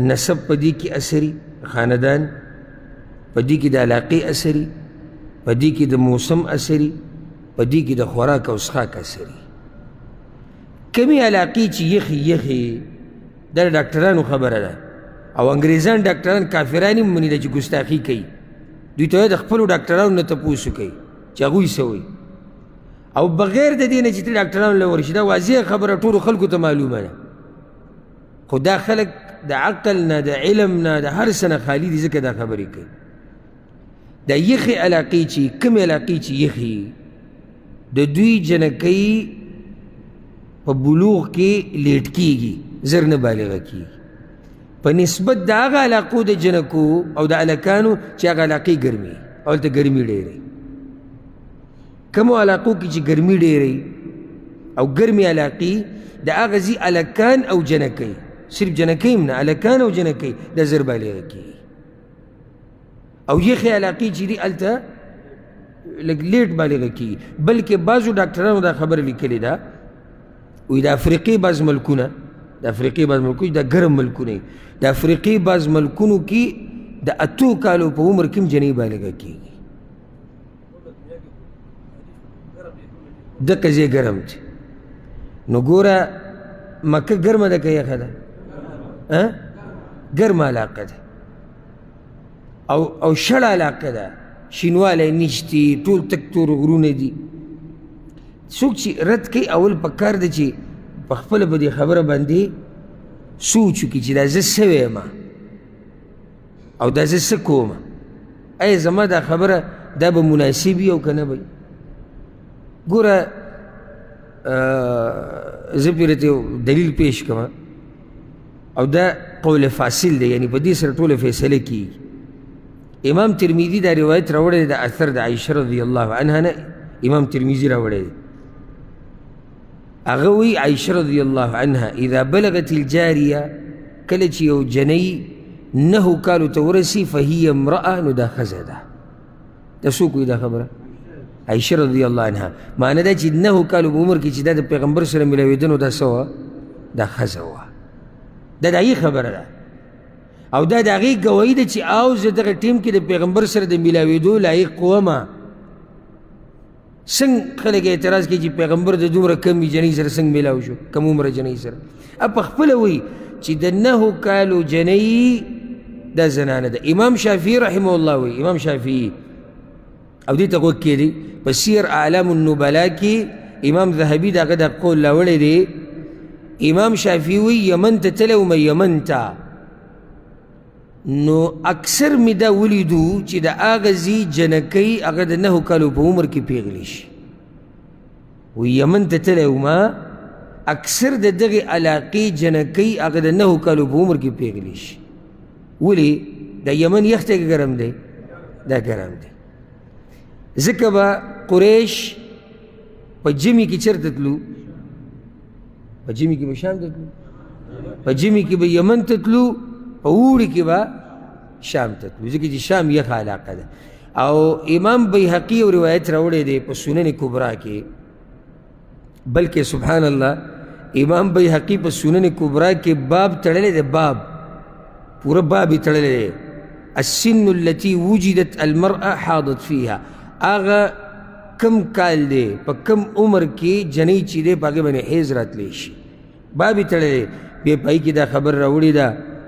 نسب په دې کې اثري خاندان په دې کې د علاقې اثري په دې کې د موسم اثري په دې کې د خوراک او څښاک اثري کمې علاقې چې یخي دا د ډاکټرانو خبره ده او انګریزان ډاکټران کافران هم مني ده چې ګستاخي کوي دوی ته د خپلو ډاکټرانو نه تپوس وکوي چې هغوی څه وایي او بغیر د دې نه چې ته ډاکټرانو له ورشي دا واضح خبره ټولو خلکو ته معلومه ده خو دا خلک د عقل نه د علم نه د هر څه نه خالي دي ځکه دا خبرې کوي دا یخې علاقې چې کومې علاقې چې یخي د دوی جنکۍ په بلوغ کې لیټ کېږي زر نه بالغه کېږي په نسبت د هغه علاقو د جنکو او د هلکانو چې هغه علاقې ګرمي او هلته ګرمي ډېرې کومو علاقو کې چې ګرمي ډېرې او ګرمې علاقې د هغه ځي هلکان او جنکۍ صرف جنکۍ هم نه هلکان او جنکۍ دا زر بالغه کېږي او یخې علاقې چې دي هلته لږ لیټ بالغه کېږي بلکې بعضو ډاکټرانو دا خبره لیکلې ده وایي د افریقې بعض ملکونه د افریقې بعض ملکونه دا ګرم ملکونه د افریقې بعض ملکونو کې د 8 کالو په عمر کې هم جنۍ بالغه کېږي دقه ځای ګرم دی نو ګوره مکه ګرمه ده که یخه ده ګرمه علاقه ده او شړه علاقه ده شینوالی نشتی ټول تک تور غرونه دي څوک چې رد کوي اول پکار ده چې په خپله په دې خبره باندې سوچ وکړي چې دا زه څه ویم او دا زه څه کوم ایا زما دا خبره دا به مناسب وي او که نه به ګوره زه پرې ته دلیل پیش کوم او دا قول فاصل دی یعنی په دې سره ټوله فیصله کیږي امام ترمذي دا روایت راوړی دی د اثر د عایشه رضی الله عنها نه امام ترمذي راوړی دی هغه وایي عایشه رضی الله عنها اذا بلغت الجاریه کله چې یو جنۍ 9 کالو ته ورسي فهي امرأه نو دا ښځه ده دا څوک وایي دا خبره عایشه رضی الله عنها معنی دا چې 9 کالو په عمر کې چې دا د پیغمبر سره میلاوېده نو دا څه وه دا ښځه وه دا د هغې خبره ده او دا د هغې ګواهي ده چې او زه دغه ټیم کې د پیغمبر سره د میلاوېدو لایق ومه څنګه خلک اعتراض کوي چې پیغمبر د دومره کمې جنۍ سره څنګه میلاو شو کم عمره جنۍ سره په خپله وایي چې د 9 کالو جنۍ دا زنانه ده امام شافعي رحمه الله وایي امام شافعي او دې ته غوږ کېدی په سیر اعلام النبلا کې امام ذهبي د هغه دا قول راوړی دی امام شافعي وایي یمن ته تللی وم یمن ته نو اکثر می دا ولیدو چې د هغه ځي جنکۍ هغه د 9 کالو په عمر کې پیغلی شي وایي یمن ته تللی وم اکثر د دغې علاقې جنکۍ هغه د 9 کالو په عمر کې پیغلی شي ولې دا یمن یخ دی که ګرم دی دا ګرم دی ځکه به قریش په جمي کې چېرته تلو په جمي کې به شام ته تلو په جمي کې به یمن ته تلو په اوړي کې به شام ته تلو ځکه چې شام یخه علاقه ده او امام بیهقي یو روایت راوړی دی په سنن کبرا کې بلکې سبحان الله امام بیهقي په سنن کبرا کې باب تړلی دی باب پوره باب یې تړلی دی السن التي وجدت المرأة حاضت فيها هغه کم کال دی په کم عمر کې جنۍ چې دی په هغې باندې حیض راتلی شي باب یې تړلی دی بیا په هغې کې دا خبر راوړې ده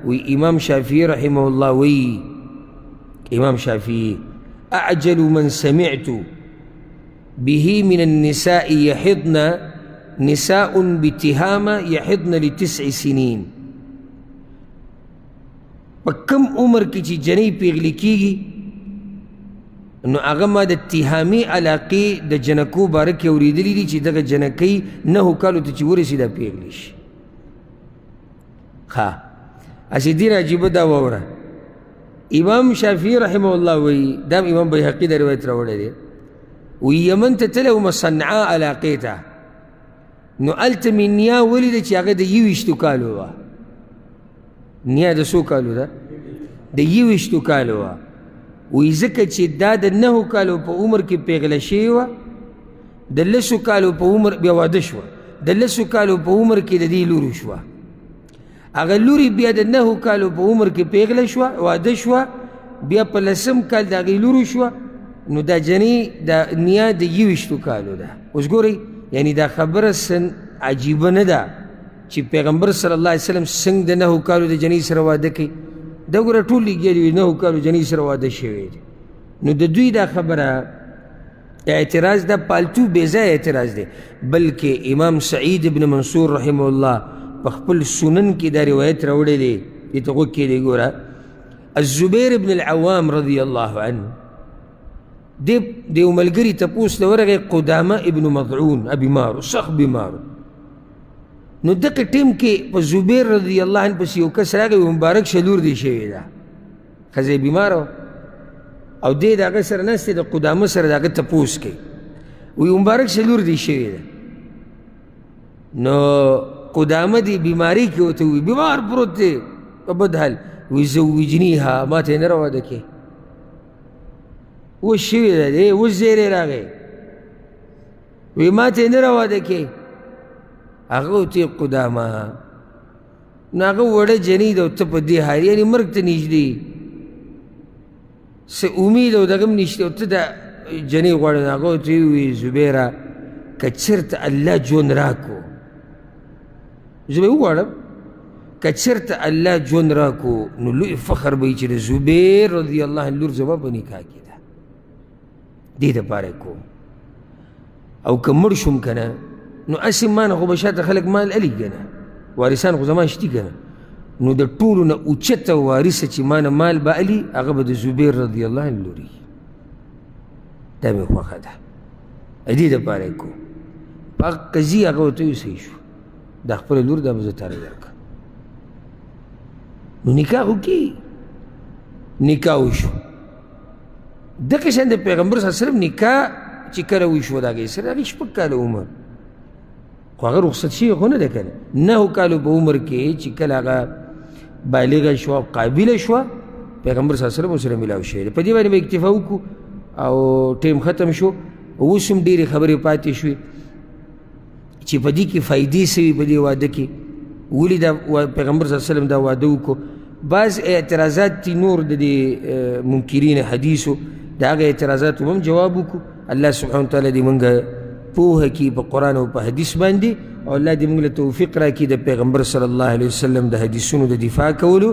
وی امام شافعي رحمه الله وی امام شافعي اعجل من سمعت به من النساء يحضن نساء بتهامة يحضن ل9 سنين په کم عمر کې چې جنۍ پیغلي کېږي نو هغه ما د تهامي علاقې د جنکو باره کې اورېدلي دي چې دغه جنکۍ 9 کالو ته چې ورسي دا پیغلی شي ښه اسی دیر عجیبه دا واوره امام شافعي رحمه الله وی دا امام بیهقي دا روایت راوړی دی وی یمن ته تللی وم صنعا علاقې ته نو هلته مې نیا ولیده چې هغه د 21 کالو وه نیا د څو کالو ده د 21 کالو وه وی ځکه چې دا د 9 کالو په عمر کې پیغله شوې وه د 10 کالو په عمر بیا واده شوه د 10 کالو په عمر کې د دې لور شوه هغه لوري بیا د 9 کالو په عمر کې پیغله شوه واده شوه بیا په 10 کال د هغې لور شوه نو دا جنۍ د نیا د 21 کالو ده اوس ګورئ یعنی دا خبره عجیبه نه ده چې پیغمبر صلی الله علیه وسلم څنګه د 9 کالو د جنۍ سره واده کوي دا ګوره ټول لګېدلي وي 9 کالو جنۍ سره واده شوی دی نو د دوی دا خبره اعتراض دا پالتو بېځایه اعتراض دی بلکې امام سعید ابن منصور رحمه الله په خپل سنن کې دا روایت راوړی دی دې ته غوږ کېدی ګوره الزبیر ابن العوام رضی الله عنه د یو ملګري تپوس له ورغی قدامه ابن مضعون بیمارو سخت بیمارو نو دغه ټیم کې په زبیر رضی الله عنه پسې یو کس راغی مبارک شلور دی شوې ده ښځه بیماره او دې د هغه سره ناست د قدامه سره د هغه تپوس کوي وی مبارک شلور دی شوې ده نو قدامه دی بیماری کې ورته وی بیمار پروت دی په بد حال وی زوجنیها ما ته یې نه راواده کې اوس شوې ده دی اوس زیری راغی وی ما ته یې نه راواده کې هغه ورته قدامه نو هغه وړه جنۍ ده ته په دې حال یعنې مرګ ته نږدې څه امید او دغه هم نشته ورته دا جنۍ غواړي نو هغه ورته وویل زبیره که چېرته الله ژوند راکړو زه به یې وغواړم که چېرته الله ژوند راکړو نو لوی فخر به وي چې د زبیر رضی الله عنه لور زما په نکاح کې ده دې دپاره کوم او که مړ شوم که نه نو هسې ما نه خو به شاته خلک مال الي که نه وارثان خو زما شتي که نه نو د ټولو نه اوچته وارثه چې ما نه مال به الي هغه به د زبیر رضی الله عنه لوري دا مې خوښه ده دې دپاره یې کوم په هغه قضي هغه ورته ویل صحیح شو دا خپله لور دا به زه تاله درکړم نو نکاح وکړي نکاح وشو دغه شان د پیغمبر صلی الله علیه وسلم نکاح چې کله وشو د هغې سره د هغې 6 کاله عمر خو هغه رخصت شوې خو نه ده که نه 9 کالو په عمر کې چې کله هغه بالغه شوه او قابله شوه پیغمبر صلی الله علیه وسلم ورسره میلاو شوی دی په دې باندې به اکتفا وکړو او ټیم ختم شو اوس هم ډېرې خبرې پاتې شوې چې په دې کې فایدې سوي په دې واده کې ولې دا پیغمبر صلی الله علیه وسلم دا واده وکړو بعض اعتراضات دي نور د دې منکرین حدیثو د هغه اعتراضاتو هم جواب وکړو الله سبحانه وتعالی دې موږ پوهه کړي په قرآن او په حدیث باندې او الله دې موږ له توفیق راکړي د پیغمبر صلی الله علیه وسلم د حدیثونو د دفاع کولو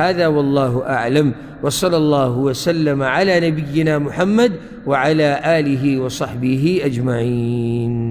هذا والله اعلم وصلى الله وسلم على نبينا محمد وعلى آله وصحبه أجمعين.